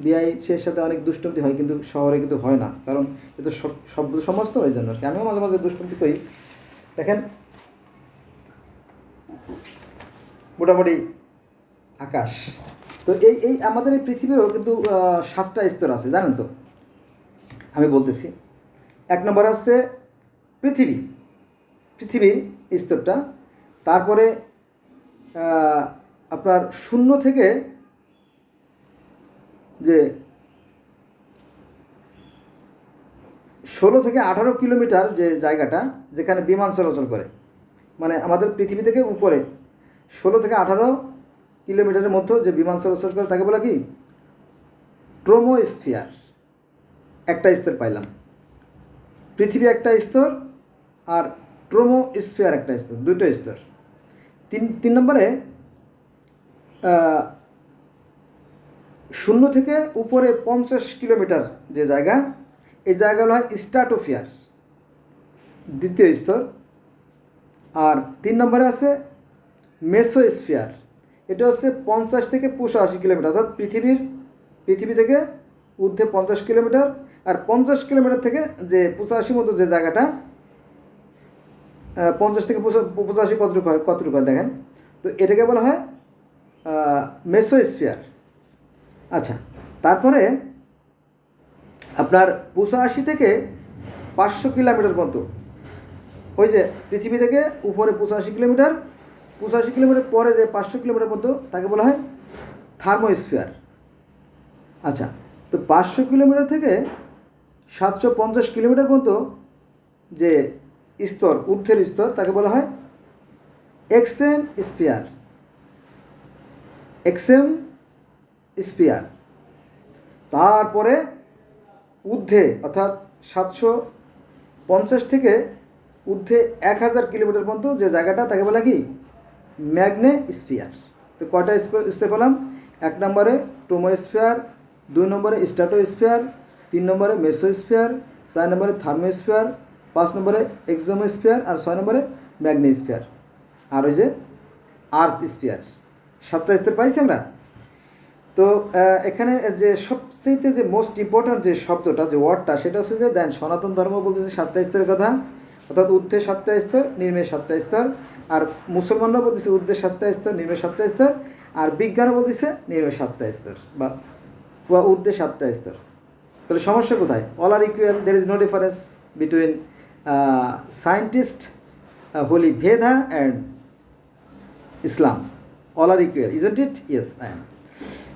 বিয়াই সের সাথে অনেক দুষ্টমি হয়, কিন্তু শহরে কিন্তু হয় না, কারণ এটা শব্দ সমাজ তো, ওই জন্য আর কি। আমিও মাঝে মাঝে দুষ্টমি করি। দেখেন, মোটামুটি আকাশ। তো এই আমাদের এই পৃথিবীরও কিন্তু 7টা স্তর আছে, জানেন তো? আমি বলতেছি। 1 নম্বর হচ্ছে পৃথিবীর স্তরটা। তারপরে আপনার 0 থেকে যে 16 থেকে 18 কিলোমিটার যে জায়গাটা, যেখানে বিমান চলাচল করে, মানে আমাদের পৃথিবী থেকে উপরে 16 থেকে 18 কিলোমিটারের মধ্যে যে বিমান চলাচল করে তাকে বলে কি? ট্রোমোস্ফিয়ার। একটা স্তর পাইলাম, পৃথিবী একটা স্তর আর ট্রোমোস্ফিয়ার একটা স্তর, 2টো স্তর। 3 নম্বরে 0 থেকে উপরে 50 কিলোমিটার যে জায়গা, এই জায়গাগুলো হয় স্ট্রাটোস্ফিয়ার, 2য় স্তর। আর 3 নম্বরে আছে মেসোস্ফিয়ার, এটা হচ্ছে 50 থেকে 85 কিলোমিটার, অর্থাৎ পৃথিবী থেকে ঊর্ধ্বে 50 কিলোমিটার। আর 50 কিলোমিটার থেকে যে 85 মতো যে জায়গাটা, 50 থেকে 85 কতটুকু হয় দেখেন তো, এটাকে বলা হয় মেসোস্ফিয়ার। আচ্ছা, তারপরে আপনার 85 থেকে 500 কিলোমিটার পর্যন্ত, ওই যে পৃথিবী থেকে উপরে 85 কিলোমিটার, 85 কিলোমিটার পরে যে 500 কিলোমিটার পর্যন্ত তাকে বলা হয় থার্মোস্ফিয়ার। আচ্ছা, তো 500 কিলোমিটার থেকে 750 কিলোমিটার পর্যন্ত যে স্তর, ঊর্ধ্বের স্তর, তাকে বলা হয় এক্সেমস্ফিয়ার। তারপরে ঊর্ধ্বে, অর্থাৎ 750 থেকে ঊর্ধ্বে 1000 কিলোমিটার পর্যন্ত যে জায়গাটা, তাকে বলা কি? ম্যাগনেস্ফিয়ার। তো কয়টা স্তর পেলাম? 1 নম্বরে ট্রোমোস্ফিয়ার, 2 নম্বরে স্ট্রাটোস্ফিয়ার, 3 নম্বরে মেসোস্ফিয়ার, 4 নম্বরে থার্মোস্ফিয়ার, 5 নম্বরে এক্সোমোস্ফিয়ার, আর 6 নম্বরে ম্যাগনেস্ফিয়ার। আর ওই যে আর্থ স্ফিয়ার। 7টা স্তর পাইছি আমরা। তো এখানে যে সবচেয়ে যে মোস্ট ইম্পর্ট্যান্ট যে শব্দটা, যে ওয়ার্ডটা, সেটা হচ্ছে যে দেন সনাতন ধর্ম বলতেছে 7টা স্তরের কথা, অর্থাৎ ঊর্ধ্বে 7টা স্তর, নিম্নে 7টা স্তর। আর মুসলমানরা বলতেছে ঊর্ধ্বে 7টা স্তর, নিম্নে 7টা স্তর। আর বিজ্ঞানও বলতেছে নিম্নে 7টা স্তর বা ঊর্ধ্বে 7টা স্তর। তাহলে সমস্যা কোথায়? All are equal, there is no difference between scientist, holy Veda and Islam. All are equal, isn't it? Yes, I am.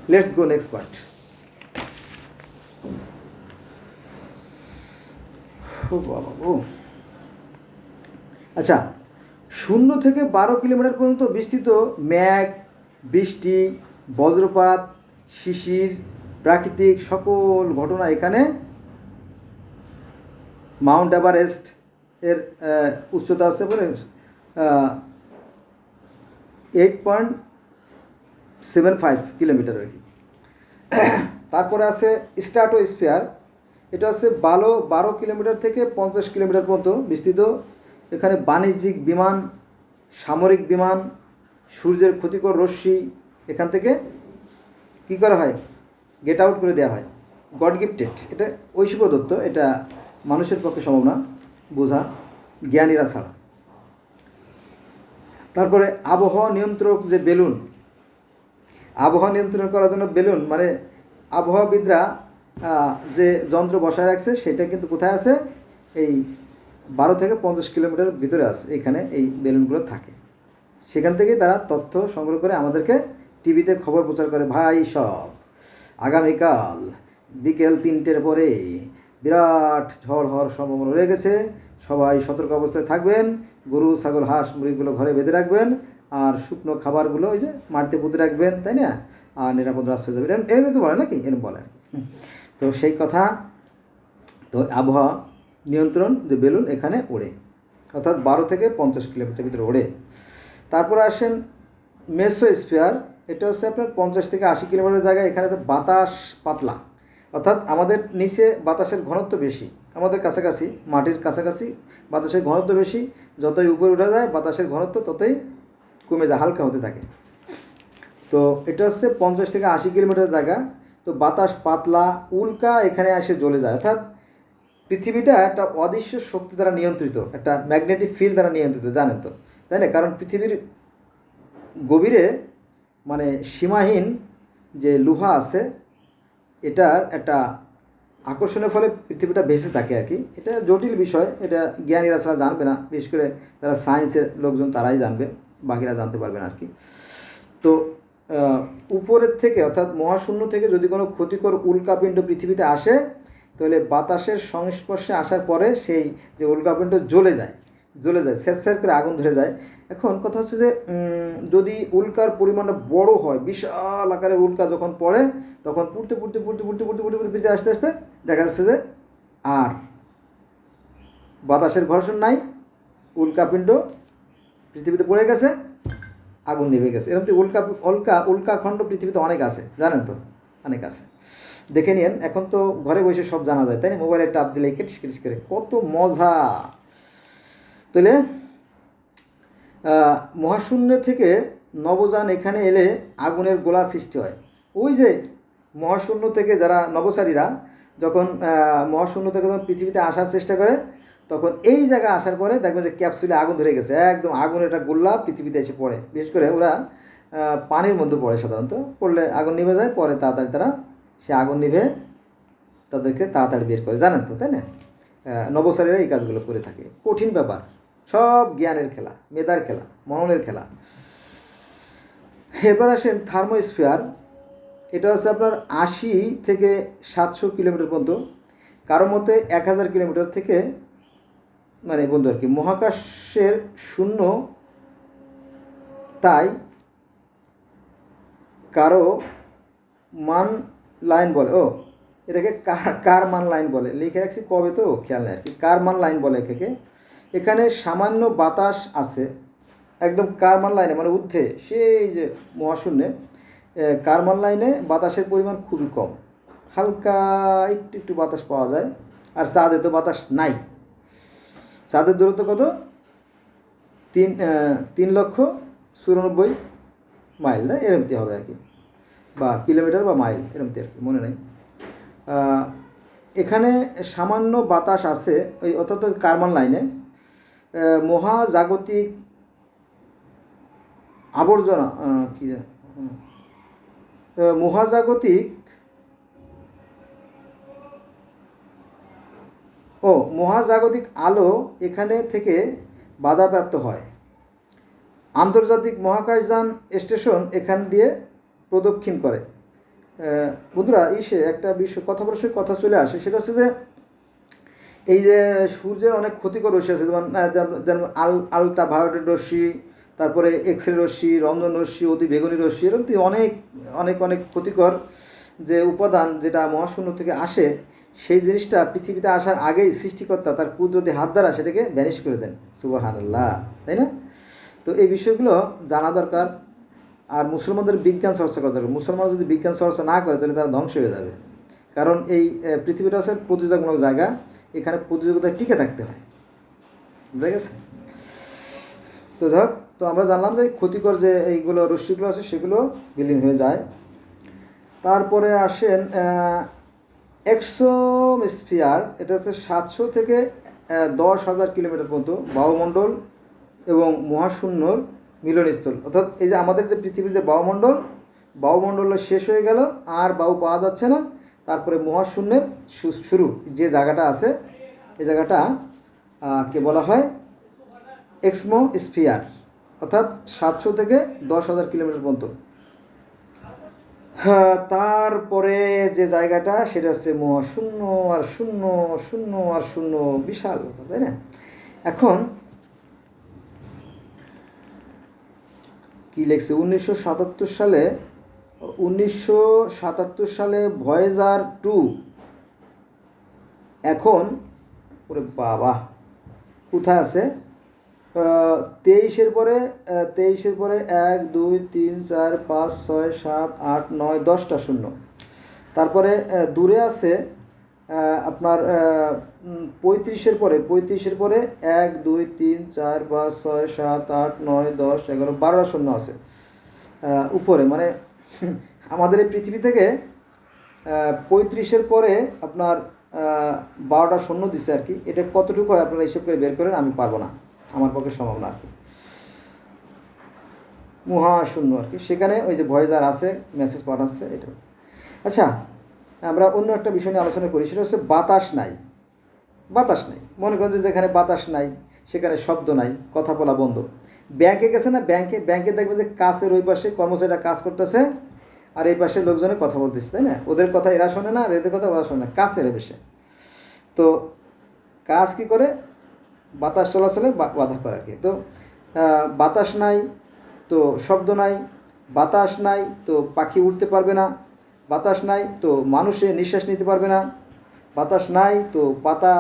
Let's go next part. আচ্ছা, 0 থেকে 12 কিলোমিটার পর্যন্ত বিস্তৃত মেঘ, বৃষ্টি, বজ্রপাত, শিশির, প্রাকৃতিক সকল ঘটনা এখানে মাউন্ট এভারেস্ট এর উচ্চতা আছে বলে 8.75 কিলোমিটার আর কি। তারপরে আছে স্ট্র্যাটোস্ফিয়ার, এটা হচ্ছে 12 কিলোমিটার থেকে 50 কিলোমিটার পর্যন্ত বিস্তৃত। এখানে বাণিজ্যিক বিমান, সামরিক বিমান, সূর্যের ক্ষতিকর রশ্মি এখান থেকে কী করা হয়, গেট আউট করে দেওয়া হয়। গড গিফটেড, এটা ঐশী প্রদত্ত, এটা মানুষের পক্ষে সম্ভব না বোঝা, জ্ঞানীরা ছাড়া। তারপরে আবহাওয়া নিয়ন্ত্রক যে বেলুন, আবহাওয়া নিয়ন্ত্রণ করার জন্য বেলুন মানে আবহাওয়াবিদরা যে যন্ত্র বসায় রাখছে সেটা কিন্তু কোথায় আছে, এই 12 থেকে 50 কিলোমিটার ভিতরে আছে, এখানে এই বেলুনগুলো থাকে। সেখান থেকেই তারা তথ্য সংগ্রহ করে আমাদেরকে টিভিতে খবর প্রচার করে, ভাই সব আগামীকাল বিকেল 3টের পরে বিরাট ঝড় হওয়ার সম্ভাবনা রয়ে গেছে, সবাই সতর্ক অবস্থায় থাকবেন, গরু ছাগল হাঁস মুরগিগুলো ঘরে বেঁধে রাখবেন, আর শুকনো খাবারগুলো ওই যে মাটিতে পুঁতে রাখবেন, তাই না, আর নিরাপদ রাস্তায় যাবেন, এরকম তো বলে নাকি, এরকম বলে। তো সেই কথা, তো আবহাওয়া নিয়ন্ত্রণ যে বেলুন এখানে ওড়ে, অর্থাৎ 12 থেকে 50 কিলোমিটার ভিতরে ওড়ে। তারপরে আসেন মেসোস্ফিয়ার, এটা হচ্ছে আপনার 50 থেকে 80 কিলোমিটার জায়গায়, এখানে তো বাতাস পাতলা, অর্থাৎ আমাদের নিচে বাতাসের ঘনত্ব বেশি, আমাদের কাছাকাছি মাটির কাছাকাছি বাতাসের ঘনত্ব বেশি, যতই উপরে উঠে যায় বাতাসের ঘনত্ব ততই কমে যায়, হালকা হতে থাকে। তো এটা হচ্ছে 50 থেকে 80 কিলোমিটার জায়গা। তো বাতাস পাতলা, উল্কা এখানে এসে জ্বলে যায়, অর্থাৎ পৃথিবীটা একটা অদৃশ্য শক্তি দ্বারা নিয়ন্ত্রিত, একটা ম্যাগনেটিক ফিল্ড দ্বারা নিয়ন্ত্রিত, জানেন তো, তাই না? কারণ পৃথিবীর গভীরে মানে সীমাহীন যে লোহা আছে, এটার একটা আকর্ষণের ফলে পৃথিবীটা ভেসে থাকে আর কি। এটা জটিল বিষয়, এটা জ্ঞানীরা ছাড়া জানবে না, বিশেষ করে যারা সায়েন্সের লোকজন তারাই জানবে, বাকিরা জানতে পারবে না আর কি। তো উপরের থেকে অর্থাৎ মহাশূন্য থেকে যদি কোনো ক্ষতিকর উল্কাপিণ্ড পৃথিবীতে আসে, তাহলে বাতাসের সংস্পর্শে আসার পরে সেই যে উল্কাপিণ্ড জ্বলে যায়, স্যাঁতস্যাঁত করে আগুন ধরে যায়। এখন কথা হচ্ছে যে যদি উল্কার পরিমাণটা বড় হয়, বিশাল আকারে উল্কা যখন পড়ে, তখন পুড়তে পৃথিবীতে আস্তে আস্তে দেখা যাচ্ছে যে আর বাতাসের ঘর্ষণ নাই, উল্কাপিণ্ড পৃথিবীতে পড়ে গেছে, আগুন নিভে গেছে। এরকম উল্কাখণ্ড পৃথিবীতে অনেক আছে, জানেন তো, অনেক আছে, দেখে নিন। এখন তো ঘরে বসে সব জানা যায়, তাই না? মোবাইলে টাপ দিলে কেটিস কেটিস করে, কত মজা। তাহলে মহাশূন্য থেকে নবযান এখানে এলে আগুনের গোলা সৃষ্টি হয়। ওই যে মহাশূন্য থেকে যারা নভোচারীরা যখন মহাশূন্য থেকে যখন পৃথিবীতে আসার চেষ্টা করে, তখন এই জায়গায় আসার পরে দেখবেন যে ক্যাপসুলে আগুন ধরে গেছে, একদম আগুনের একটা গোল্লা পৃথিবীতে এসে পড়ে। বিশেষ করে ওরা পানির মধ্যে পড়ে, সাধারণত পড়লে আগুন নিভে যায়, পরে তাড়াতাড়ি তারা সে আগুন নিভে তাদেরকে তাড়াতাড়ি বের করে, জানেন তো, তাই না? নভোচারীরা এই কাজগুলো করে থাকে। কঠিন ব্যাপার, সব জ্ঞানের খেলা, মেধার খেলা, মননের খেলা। এবার আসেন থার্মোস্ফিয়ার, এটা হচ্ছে আপনার 80 থেকে 700 কিলোমিটার পর্যন্ত, কারো মতে 1000 কিলোমিটার থেকে মানে বন্ধু আর কি, মহাকাশের শূন্য, তাই কারো মান লাইন বলে, এটাকে কার মান লাইন বলে, লিখে রাখছি কবে তো খেয়াল নেই আর কি, কার মান লাইন বলে এটাকে। এখানে সামান্য বাতাস আছে একদম কারমান লাইনে, মানে ঊর্ধ্বে সেই যে মহাশূন্যে, কারমান লাইনে বাতাসের পরিমাণ খুবই কম, হালকা একটু বাতাস পাওয়া যায়। আর চাঁদে তো বাতাস নাই, চাঁদের দূরত্ব কত, 3,94,000 মাইল, না এরমতি হবে আর কি, বা কিলোমিটার বা মাইল এরমতি আর কি, মনে নেই। এখানে সামান্য বাতাস আছে ওই, অর্থাৎ কারমান লাইনে। মহাজাগতিক আবর্জনা কি, মহাজাগতিক আলো এখানে থেকে বাধাপ্রাপ্ত হয়। আন্তর্জাতিক মহাকাশযান স্টেশন এখান দিয়ে প্রদক্ষিণ করে। বন্ধুরা একটা বিষয় কথা বলার কথা চলে আসে, সেটা হচ্ছে যে এই যে সূর্যের অনেক ক্ষতিকর রশ্মি আছে, যেমন আলট্রা ভায়োলেট রশ্মি, তারপরে এক্স রে রশ্মি, রঞ্জন রশ্মি, অতি বেগুনি রশ্মি, এরকম অনেক অনেক অনেক ক্ষতিকর যে উপাদান যেটা মহাশূন্য থেকে আসে, সেই জিনিসটা পৃথিবীতে আসার আগেই সৃষ্টিকর্তা তার কুদরতি হাত দ্বারা সেটাকে ভ্যানিশ করে দেন। সুবহানাল্লাহ, তাই না? তো এই বিষয়গুলো জানা দরকার। আর মুসলমানদের বিজ্ঞান চর্চা করা দরকার। মুসলমান যদি বিজ্ঞান চর্চা না করে তাহলে তারা ধ্বংস হয়ে যাবে। কারণ এই পৃথিবীটা হচ্ছে প্রতিযোগিতামূলক জায়গা, এখানে প্রতিযোগিতায় টিকে থাকতে হয়। বুঝা গেছে? তো যাই হোক, তো আমরা জানলাম যে ক্ষতিকর যে এইগুলো রশ্মিগুলো আছে সেগুলো বিলীন হয়ে যায়। তারপরে আসেন এক্সোস্ফিয়ার, এটা হচ্ছে 700 থেকে 10,000 কিলোমিটার পর্যন্ত বায়ুমণ্ডল এবং মহাশূন্যর মিলনস্থল। অর্থাৎ এই যে আমাদের যে পৃথিবীর যে বায়ুমণ্ডল শেষ হয়ে গেল, আর বায়ু পাওয়া যাচ্ছে না, তারপরে মহাশূন্যের শুরু যে জায়গাটা আছে, এই জায়গাটা কে বলা হয় এক্সমোস্ফিয়ার, অর্থাৎ 700 থেকে 10,000 কিলোমিটার পর্যন্ত। হ্যাঁ, তারপরে যে জায়গাটা সেটা হচ্ছে মহাশূন্য, আর শূন্য, শূন্য আর শূন্য, বিশাল ব্যাপার, তাই না? এখন কি লিখছে 1977 সালে ভয়েজার 2 এখন ওরে বাবা কোথায় আছে, 23-এর পরে 1 2 3 4 5 6 7 8 9 10টা শূন্য। তারপরে দূরে আছে আপনার 35-এর পরে 1 2 3 4 5 6 7 8 9 10 11 12টা শূন্য আছে উপরে। মানে আমাদের এই পৃথিবী থেকে 35-এর পরে আপনার 12টা শূন্য দিচ্ছে আর কি। এটা কতটুকু হয় আপনারা হিসেব করে বের করেন, আমি পারবো না, আমার পক্ষে সম্ভব না আর কি। মহাশূন্য আর কি, সেখানে ওই যে ভয়েজার আছে, মেসেজ পাঠাচ্ছে এটা। আচ্ছা, আমরা অন্য একটা বিষয় নিয়ে আলোচনা করি, সেটা হচ্ছে বাতাস নাই। মনে করেন যে যেখানে বাতাস নাই সেখানে শব্দ নাই, কথা বলা বন্ধ। ব্যাংকে গেছে না, ব্যাংকে দেখবেন যে কাছের ওই পাশে কর্মচারীরা কাজ করতেছে, আর এই পাশে লোকজনে কথা বলতেছে, তাই না? ওদের কথা এরা শোনে না, আর এদের কথা ওরা শোনে না, কাছের বেশি। তো কাজ কি করে, বাতাস চলাচলে বাধা করে আর কি। তো বাতাস নাই তো শব্দ নাই, বাতাস নাই তো পাখি উঠতে পারবে না, বাতাস নাই তো মানুষে নিঃশ্বাস নিতে পারবে না, বাতাস নাই তো পাতা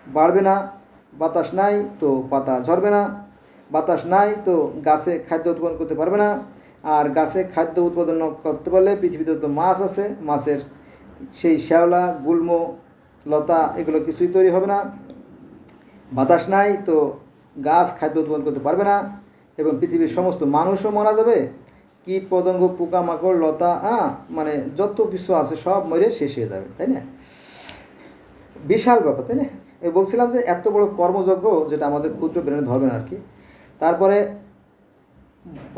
বাড়বে না, বাতাস নাই তো পাতা ঝরবে না, বাতাস নাই তো গাছে খাদ্য উৎপাদন করতে পারবে না, আর গাছে খাদ্য উৎপাদন করতে পারলে পৃথিবীতে তো মাছ আছে, মাছের সেই শ্যাওলা, গুল্ম, লতা এগুলো কিছুই তৈরি হবে না। বাতাস নাই তো গাছ খাদ্য উৎপাদন করতে পারবে না, এবং পৃথিবীর সমস্ত মানুষও মারা যাবে, কীট পতঙ্গ, পোকামাকড়, লতা মানে যত কিছু আছে সব মরে শেষ হয়ে যাবে, তাই না? বিশাল ব্যাপার, তাই না? বলছিলাম যে এত বড় কর্মযজ্ঞ যেটা আমাদের ক্ষুদ্র ব্রেনে ধরবে না আর কি। তারপরে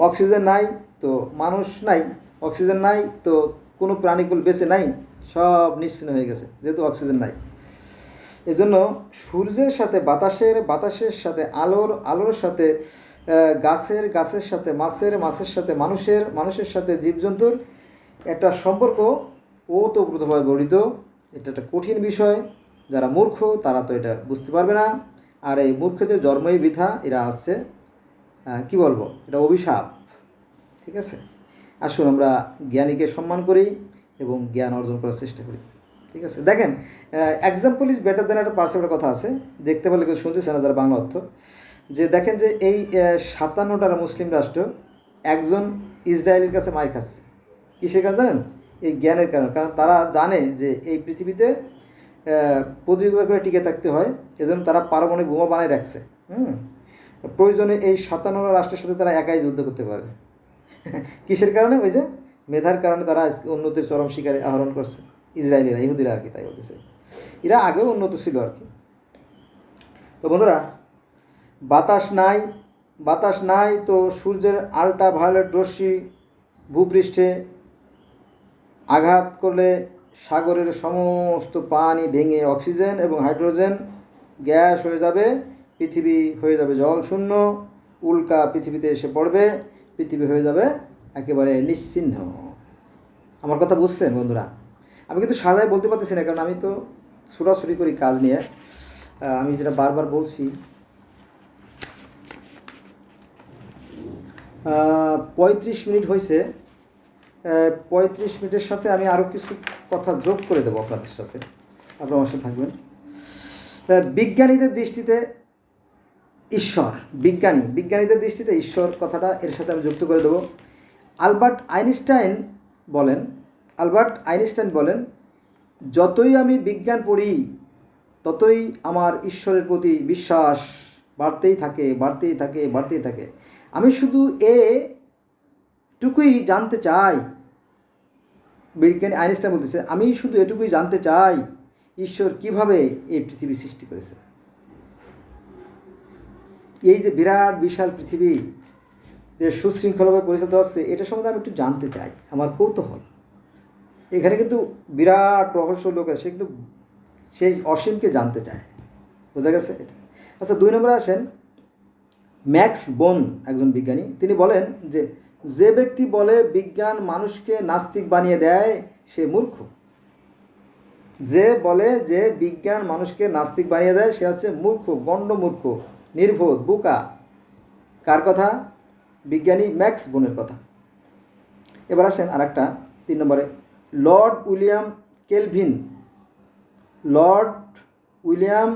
অক্সিজেন নাই তো মানুষ নাই, অক্সিজেন নাই তো কোনো প্রাণীকুল বেঁচে নাই, সব নিশ্চিন্ন হয়ে গেছে যেহেতু অক্সিজেন নাই। এজন্য সূর্যের সাথে বাতাসের সাথে আলোর সাথে গাছের সাথে মাছের সাথে মানুষের সাথে জীবজন্তুর একটা সম্পর্ক ওতপ্রোতভাবে গঠিত। এটা একটা কঠিন বিষয়, যারা মূর্খ তারা তো এটা বুঝতে পারবে না। আর এই মূর্খদের জন্মই বৃথা, এরা হচ্ছে কি বলবো, এটা অভিশাপ। ঠিক আছে, আসুন আমরা জ্ঞানীকে সম্মান করি এবং জ্ঞান অর্জন করার চেষ্টা করি। ঠিক আছে, দেখেন এক্সাম্পল ইজ বেটার দেন একটা পার্সেপ্টের কথা আছে, দেখতে পেলে কেউ শুনতেছে না যারা বাংলা অর্থ, যে দেখেন যে এই 57টা মুসলিম রাষ্ট্র একজন ইসরায়েলের কাছে মার খাচ্ছে, কিসের কারণে জানেন? এই জ্ঞানের কারণে। কারণ তারা জানে যে এই পৃথিবীতে প্রতিযোগিতা করে টিকে থাকতে হয়, এজন্য তারা পারমাণবিক বোমা বানায় রাখছে। প্রয়োজনে এই 57টা রাষ্ট্রের সাথে তারা একাই যুদ্ধ করতে পারে। কিসের কারণে? ওই যে মেধার কারণে তারা উন্নতির চরম শিকারে আহরণ করছে, ইসরায়েলিরা, ইহুদিরা আর কি, তাই বলতেছে। এরা আগেও উন্নত ছিল আর কি। তো বন্ধুরা, বাতাস নাই তো সূর্যের আল্ট্রা ভায়োলেট রশ্মি ভূপৃষ্ঠে আঘাত করলে সাগরের সমস্ত পানি ভেঙে অক্সিজেন এবং হাইড্রোজেন গ্যাস হয়ে যাবে, পৃথিবী হয়ে যাবে জল শূন্য, উল্কা পৃথিবীতে এসে পড়বে, পৃথিবী হয়ে যাবে একেবারে নিশ্চিহ্ন। আমার কথা বুঝছেন বন্ধুরা? আমি কিন্তু সাজায় বলতে পারতেছি না, কারণ আমি তো ছোটাছুটি করি কাজ নিয়ে। আমি যেটা বারবার বলছি, 35 মিনিট হয়েছে। 35 মিনিটের সাথে আমি আরও কিছু কথা যোগ করে দেবো আপনাদের সাথে, আপনার আমার সাথে থাকবেন। বিজ্ঞানীদের দৃষ্টিতে ঈশ্বর, বিজ্ঞানীদের দৃষ্টিতে ঈশ্বর কথাটা এর সাথে আমি যুক্ত করে দেবো। আলবার্ট আইনস্টাইন বলেন, যতই আমি বিজ্ঞান পড়ি ততই আমার ঈশ্বরের প্রতি বিশ্বাস বাড়তেই থাকে। আমি শুধু এটুকুই জানতে চাই, বিজ্ঞানী আইনস্টাইন বলতেছে, আমি শুধু এটুকুই জানতে চাই, ঈশ্বর কিভাবে এই পৃথিবী সৃষ্টি করেছে। এই যে বিরাট বিশাল পৃথিবী যে সুশৃঙ্খলভাবে পরিচালিত হচ্ছে, এটা সম্বন্ধে আমি একটু জানতে চাই, আমার কৌতূহল। এখানে কিন্তু বিরাট রহস্য লোক আছে, সে কিন্তু সেই অসীমকে জানতে চায়। বোঝা গেছে এটা? আচ্ছা, 2 নম্বরে আসেন। ম্যাক্স বোন একজন বিজ্ঞানী, তিনি বলেন যে ব্যক্তি বলে বিজ্ঞান মানুষকে নাস্তিক বানিয়ে দেয় সে মূর্খ। যে বলে যে বিজ্ঞান মানুষকে নাস্তিক বানিয়ে দেয় সে হচ্ছে মূর্খ, গণ্ডমূর্খ, নির্বোধ, বোকা। কার কথা? বিজ্ঞানী ম্যাক্স বোনের কথা। এবার আসেন আর একটা 3 নম্বরে। লর্ড উইলিয়াম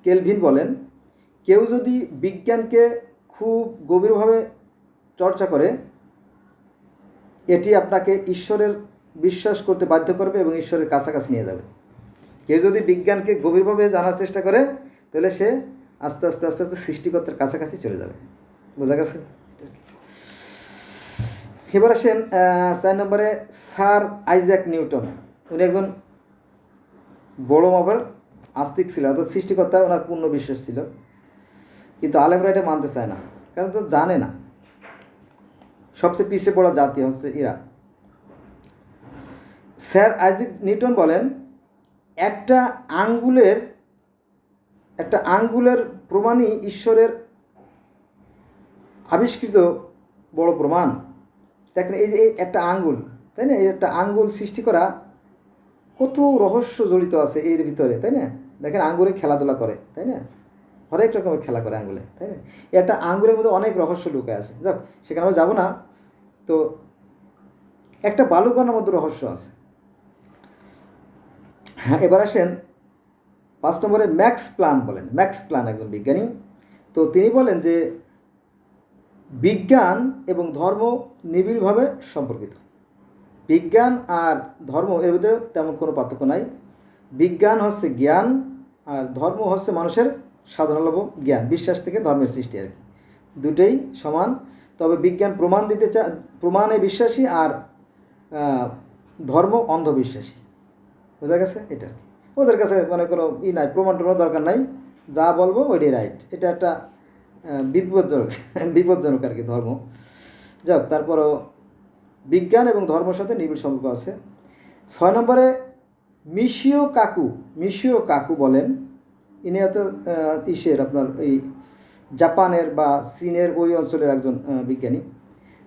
কেলভিন বলেন, কেউ যদি বিজ্ঞানকে খুব গভীরভাবে চর্চা করে, এটি আপনাকে ঈশ্বরের বিশ্বাস করতে বাধ্য করবে এবং ঈশ্বরের কাছাকাছি নিয়ে যাবে। কেউ যদি বিজ্ঞানকে গভীরভাবে জানার চেষ্টা করে, তাহলে সে আস্তে আস্তে সৃষ্টিকর্তার কাছাকাছি চলে যাবে। বোঝা গেছে? এবার আসেন 4 নম্বরে। স্যার আইজ্যাক নিউটন, উনি একজন বড় মাপের আস্তিক ছিল, অর্থাৎ সৃষ্টিকর্তা ওনার পূর্ণ বিশ্বাস ছিল, কিন্তু আলেমরা এটা মানতে চায় না, কারণ তো জানে না। সবচেয়ে পিছিয়ে পড়া জাতি হচ্ছে এরা। স্যার আইজ্যাক নিউটন বলেন, একটা আঙ্গুলের প্রমাণই ঈশ্বরের আবিষ্কৃত বড় প্রমাণ। দেখেন, এই যে একটা আঙ্গুল, তাই না? এই একটা আঙ্গুল সৃষ্টি করা, কত রহস্য জড়িত আছে এর ভিতরে, তাই না? দেখেন, আঙ্গুলে খেলাধুলা করে, তাই না? হরেক রকমের খেলা করে আঙ্গুলে, তাই না? একটা আঙ্গুলের মধ্যে অনেক রহস্য লুকায় আছে। যাক, সেখানে আমরা যাবো না। তো একটা বালুকণার মধ্যে রহস্য আছে। হ্যাঁ, এবার আসেন 5 নম্বরে। ম্যাক্স প্ল্যান একজন বিজ্ঞানী। তো তিনি বলেন যে বিজ্ঞান এবং ধর্ম নিবিড়ভাবে সম্পর্কিত। বিজ্ঞান আর ধর্ম এর মধ্যে তেমন কোনো পার্থক্য নাই। বিজ্ঞান হচ্ছে জ্ঞান, আর ধর্ম হচ্ছে মানুষের সাধারণত জ্ঞান, বিশ্বাস থেকে ধর্মের সৃষ্টি আর কি। দুটোই সমান। তবে বিজ্ঞান প্রমাণে বিশ্বাসী, আর ধর্ম অন্ধবিশ্বাসী। বোঝা গেছে? এটা ওদের কাছে মানে কোনো নাই, প্রমাণ দরকার নাই, যা বলবো ওইটাই রাইট। এটা একটা বিপজ্জনক আর কি ধর্ম। যাক, তারপরও বিজ্ঞান এবং ধর্মের সাথে নিবিড় সম্পর্ক আছে। 6 নম্বরে মিশিও কাকু বলেন, ইনি হয়তো আপনার এই জাপানের বা চীনের ওই অঞ্চলের একজন বিজ্ঞানী।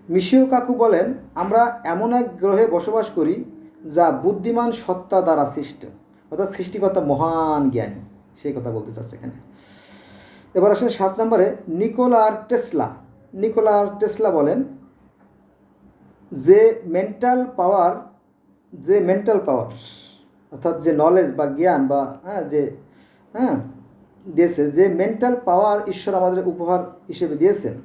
মিশিও কাকু বলেন, আমরা এমন এক গ্রহে বসবাস করি যা বুদ্ধিমান সত্তা দ্বারা সৃষ্ট, অর্থাৎ সৃষ্টিকর্তা মহান জ্ঞানী, সেই কথা বলতে চাচ্ছে এখানে। এবার আসেন 7 নম্বরে। নিকোলা টেসলা বলেন, যে মেন্টাল পাওয়ার অর্থাৎ যে নলেজ বা জ্ঞান বা দিয়েছে, যে মেন্টাল পাওয়ার ঈশ্বর আমাদের উপহার হিসেবে দিয়েছেন,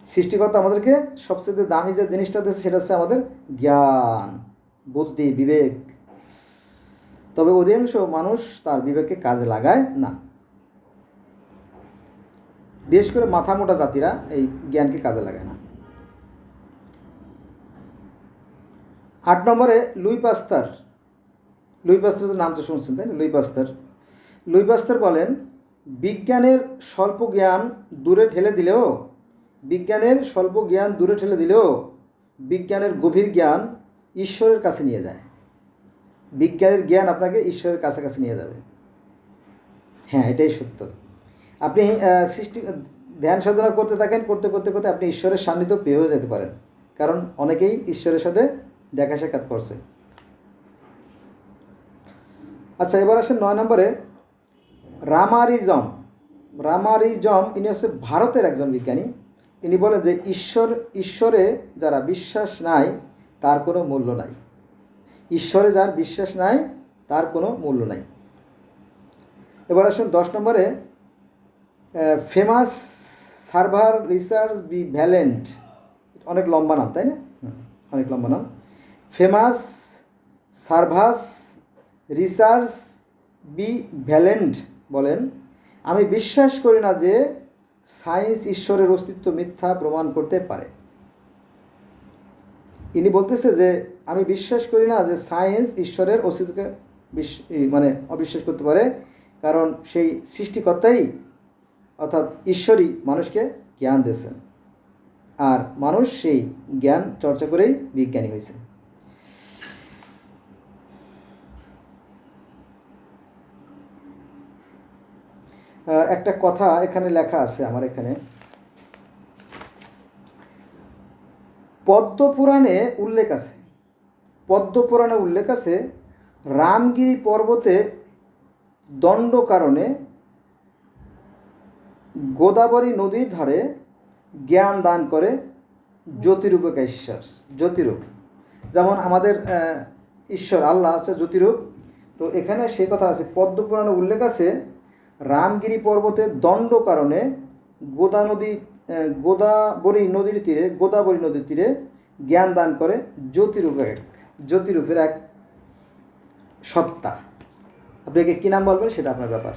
সৃষ্টিকর্তা আমাদেরকে সবচেয়ে দামি যে জিনিসটা দিয়েছে সেটা হচ্ছে আমাদের জ্ঞান, বুদ্ধি, বিবেক। তবে অধিকাংশ মানুষ তার বিবেককে কাজে লাগায় না। বিশেষ করে মাথা মোটা জাতিরা এই জ্ঞানকে কাজে লাগায় না। 8 নম্বরে লুই পাস্তার নাম তো শুনছেন, তাই না? লুই পাস্তার বলেন, বিজ্ঞানের স্বল্প জ্ঞান দূরে ঠেলে দিলেও বিজ্ঞানের গভীর জ্ঞান ঈশ্বরের কাছে নিয়ে যায়। বিজ্ঞানের জ্ঞান আপনাকে ঈশ্বরের কাছাকাছি নিয়ে যাবে। হ্যাঁ, এটাই সত্য। আপনি সৃষ্টি ধ্যান সাধনা করতে থাকেন, করতে করতে করতে আপনি ঈশ্বরের সান্নিধ্য পেয়েও যেতে পারেন, কারণ অনেকেই ঈশ্বরের সাথে দেখা সাক্ষাৎ করছে। আচ্ছা, এবার আসেন 9 নম্বরে রামারিজম। রামারিজম ইনি হচ্ছে ভারতের একজন বিজ্ঞানী। তিনি বলেন যে ঈশ্বরে যারা বিশ্বাস নাই তার কোনো মূল্য নাই। ঈশ্বরে যার বিশ্বাস নাই তার কোনো মূল্য নাই। এবার আসুন 10 নম্বরে famous server research be valiant. অনেক লম্বা নাম, তাই না? অনেক লম্বা নাম। Famous servers research be valiant বলেন, আমি বিশ্বাস করি না যে সায়েন্স ঈশ্বরের অস্তিত্ব মিথ্যা প্রমাণ করতে পারে। ইনি বলতেছে যে আমি বিশ্বাস করি না যে সায়েন্স ঈশ্বরের অস্তিত্বকে মানে অবিশ্বাস করতে পারে, কারণ সেই সৃষ্টিকর্তাই অর্থাৎ ঈশ্বরই মানুষকে জ্ঞান দিয়েছেন, আর মানুষ সেই জ্ঞান চর্চা করেই বিজ্ঞানী হয়েছে। একটা কথা এখানে লেখা আছে আমার এখানে, পদ্মপুরাণে উল্লেখ আছে, পদ্মপুরাণে উল্লেখ আছে রামগিরি পর্বতে দণ্ডকারণে গোদাবরী নদীর ধারে জ্ঞান দান করে জ্যোতিরূপক ঈশ্বর। জ্যোতিরূপ, যেমন আমাদের ঈশ্বর আল্লাহ আছে জ্যোতিরূপ, তো এখানে সে কথা আছে, পদ্মপুরাণে উল্লেখ আছে রামগিরি পর্বতে দণ্ড কারণে গোদাবরী নদীর তীরে জ্ঞান দান করে জ্যোতিরূপের এক সত্তা। আপনাকে কী নাম বলবেন সেটা আপনার ব্যাপার।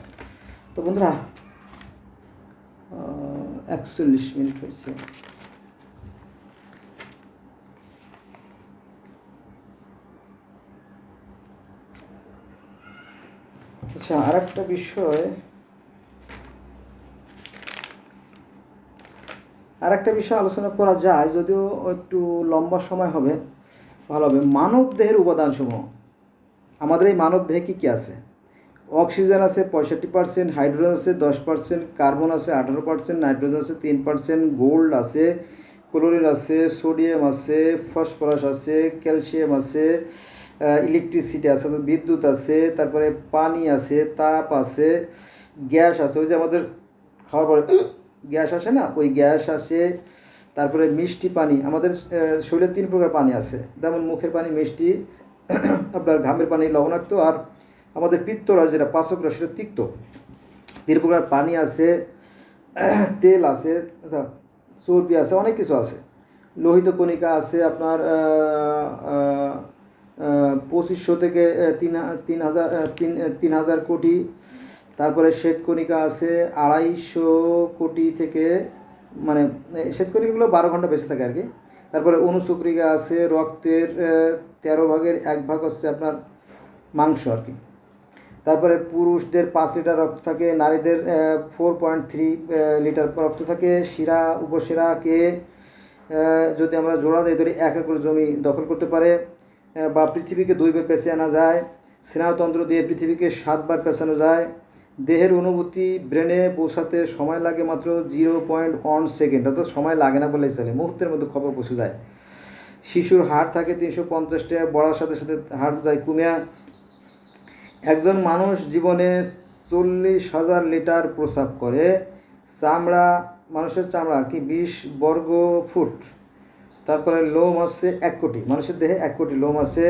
তো বন্ধুরা 41 মিনিট হয়েছে। আচ্ছা, আর একটা বিষয় আলোচনা করা যায়, যদিও একটু লম্বা সময় হবে, ভালো হবে। মানব দেহের উপাদানসমূহ। আমাদের এই মানব দেহে কী কী আছে? অক্সিজেন আছে 65%, হাইড্রোজেন আছে 10%, কার্বন আছে 18%, নাইট্রোজেন আছে 3%, গোল্ড আছে, ক্লোরিন আছে, সোডিয়াম আছে, ফসফরাস আছে, ক্যালসিয়াম আছে, ইলেকট্রিসিটি আছে, বিদ্যুৎ আছে, তারপরে পানি আছে, তাপ আছে, গ্যাস আছে, ওই যে আমাদের খাওয়ার পরে গ্যাস আসে না, ওই গ্যাস আসে, তারপরে মিষ্টি পানি। আমাদের শরীরে 3 প্রকার পানি আছে, যেমন মুখের পানি মিষ্টি, আপনার ঘামের পানি লবণাক্ত, আর আমাদের পিত্তরস যেটা পাচক রস সেটা তিক্ত। 3 প্রকার পানি আছে, তেল আছে, চর্বি আছে, অনেক কিছু আছে। লোহিত কণিকা আছে আপনার 2500 থেকে 3000 কোটি। তারপরে শ্বেতকণিকা আছে 250 কোটি থেকে, মানে শ্বেতকণিকাগুলো 12 ঘন্টা বেঁচে থাকে আর কি। তারপরে অনুচক্রিকা আছে, রক্তের 13 ভাগের 1 ভাগ হচ্ছে আপনার মাংস আর কি। তারপরে পুরুষদের 5 লিটার রক্ত থাকে, নারীদের 4.3 লিটার রক্ত থাকে। শিরা উপশিরাকে যদি আমরা জোড়া দিই ধরি 1 একর জমি দখল করতে পারে, বা পৃথিবীকে 2 বার পেঁচে আনা যায়। স্নায়ুতন্ত্র দিয়ে পৃথিবীকে 7 বার পেঁচানো যায়। দেহের অনুভূতি ব্রেনে পৌঁছাতে সময় লাগে মাত্র 0.1 সেকেন্ড, অর্থাৎ সময় লাগে না বলেই চলে, মুহূর্তের মধ্যে খবর পৌঁছে যায়। শিশুর হাড় থাকে 350টা, বড়ার সাথে সাথে হাড় যায় কমিয়া। একজন মানুষ জীবনে 40,000 লিটার প্রস্রাব করে। চামড়া, মানুষের চামড়া আর কি 20 বর্গ ফুট। তারপরে লোম আছে 1 কোটি, মানুষের দেহে 1 কোটি লোম আছে।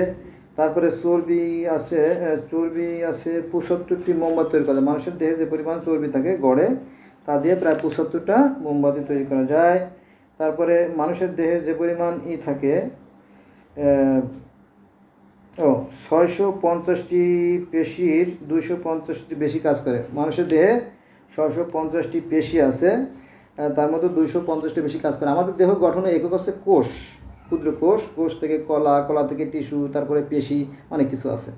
তারপরে চর্বি আছে 75টি মোমবাতি তৈরি করা যায়। মানুষের দেহে যে পরিমাণ চর্বি থাকে গড়ে, তা দিয়ে প্রায় 75টা মোমবাতি তৈরি করা যায়। তারপরে মানুষের দেহে যে পরিমাণ থাকে 650টি পেশির 250টি বেশি কাজ করে। মানুষের দেহে 650টি পেশি আছে, তার মধ্যে 250টি বেশি কাজ করে। আমাদের দেহ গঠনে একক হচ্ছে কোষ, ক্ষুদ্র কোষ, কোষ থেকে কলা, কলা থেকে টিস্যু, তারপরে পেশি, অনেক কিছু আছে।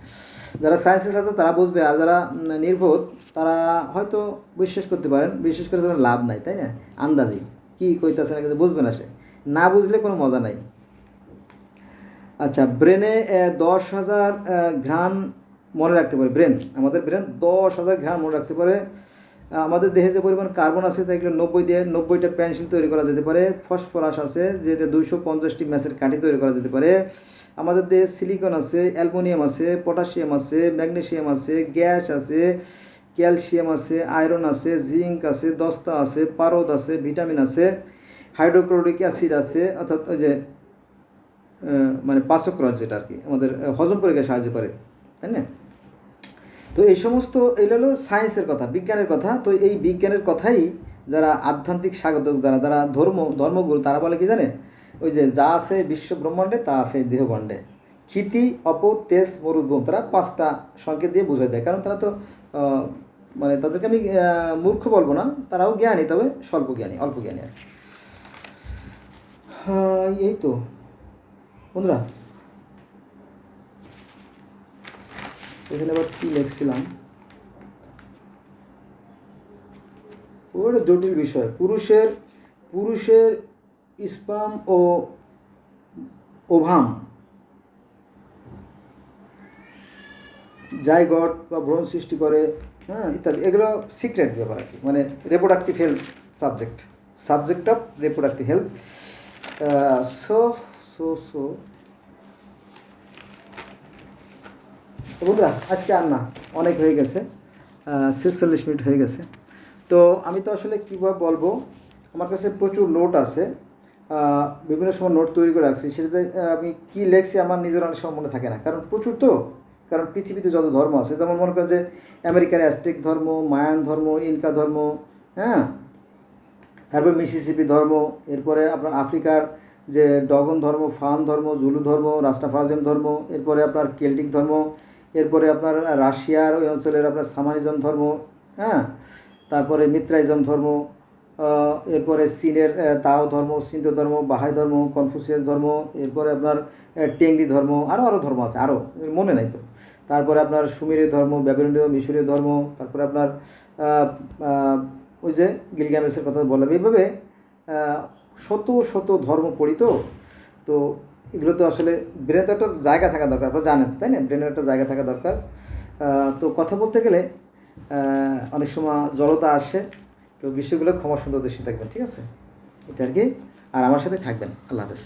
যারা সায়েন্সের সাথে তারা বুঝবে, আর যারা নির্বোধ তারা হয়তো বিশ্বাস করতে পারেন, বিশ্বাস করে যারা লাভ নাই, তাই না? আন্দাজি কী কইতেছে না, কিন্তু বুঝবে না, সে না বুঝলে কোনো মজা নাই। আচ্ছা, ব্রেনে 10,000 ঘ্রাণ মনে রাখতে পারে ব্রেন, আমাদের ব্রেন 10,000 ঘ্রাণ মনে রাখতে পারে। আমাদের দেহে যে পরিমাণ কার্বন আছে তা এগুলো 90টা পেন্সিল তৈরি করা যেতে পারে। ফসফরাস আছে যে 250টি ম্যাচের কাঠি তৈরি করা যেতে পারে। আমাদের দেহে সিলিকন আছে, অ্যালুমিনিয়াম আছে, পটাশিয়াম আছে, ম্যাগনেসিয়াম আছে, গ্যাস আছে, ক্যালসিয়াম আছে, আয়রন আছে, জিঙ্ক আছে, দস্তা আছে, পারদ আছে, ভিটামিন আছে, হাইড্রোক্লোরিক অ্যাসিড আছে, অর্থাৎ ওই যে মানে পাচক রস যেটা আর কি আমাদের হজম প্রক্রিয়ায় সাহায্য করে, তাই না? তো এই সমস্ত এগুলো হলো সায়েন্সের কথা, বিজ্ঞানের কথা। তো এই বিজ্ঞানের কথাই যারা আধ্যাত্মিক স্বাগতক, যারা ধর্মগুরু, তারা বলে কি জানে, ওই যে যা আছে বিশ্ব ব্রহ্মাণ্ডে তা আছে দেহগণ্ডে, ক্ষিতি অপ তেজ মরুদ্ভূম, তারা 5টা সংকেত দিয়ে বোঝায় দেয়। কারণ তারা তো মানে তাদেরকে আমি মূর্খ বলবো না, তারাও জ্ঞানী, তবে স্বল্প জ্ঞানী, অল্প জ্ঞানী আর কি। এই তো বন্ধুরা, এখানে আবার কী লিখছিলাম, ওটা জটিল বিষয়। পুরুষের স্পাম ও ওভাম, জাইগট বা ভ্রূণ সৃষ্টি করে, হ্যাঁ, ইত্যাদি, এগুলো সিক্রেট ব্যাপার আর কি, মানে reproductive health subject of reproductive health. So so so বন্ধুরা, আজকে আর না, অনেক হয়ে গেছে, 46 মিনিট হয়ে গেছে। তো আমি তো আসলে কীভাবে বলবো, আমার কাছে প্রচুর নোট আছে, বিভিন্ন সময় নোট তৈরি করে রাখছি, সেটাতে আমি কী লেখছি আমার নিজের অনেক সময় মনে থাকে না, কারণ প্রচুর তো। কারণ পৃথিবীতে যত ধর্ম আছে, যেমন মনে করেন যে আমেরিকার অ্যাজটেক ধর্ম, মায়ান ধর্ম, ইনকা ধর্ম, হ্যাঁ, তারপর মিসিসিপি ধর্ম, এরপরে আপনার আফ্রিকার যে ডগন ধর্ম, ফান ধর্ম, জুলু ধর্ম, রাস্টাফারাজিম ধর্ম, এরপরে আপনার কেল্টিক ধর্ম, এরপরে আপনার রাশিয়ার ওই অঞ্চলের আপনার সামানিজম ধর্ম, হ্যাঁ, তারপরে মিত্রাইজম ধর্ম, এরপরে চীনের তাও ধর্ম, সিন্ধু ধর্ম, বাহাই ধর্ম, কনফুসিয়াস ধর্ম, এরপরে আপনার টেংরি ধর্ম, আরও ধর্ম আছে, আরও মনে নাই তো। তারপরে আপনার সুমেরীয় ধর্ম, ব্যাবিলনীয়, মিশরীয় ধর্ম, তারপরে আপনার ওই যে গিলগামেশের কথা বললাম। এইভাবে শত শত ধর্ম পড়ি তো। তো এগুলো তো আসলে ব্রেনে তো একটা জায়গা থাকা দরকার, আপনারা জানেন তাই না, ব্রেনের একটা জায়গা থাকা দরকার। তো কথা বলতে গেলে অনেক সময় জড়তা আসে। তো বিষয়গুলো ক্ষমা সুন্দর দৃষ্টি থাকবেন, ঠিক আছে, এটা আর কি। আর আমার সাথে থাকবেন। আল্লাহ হাফেজ।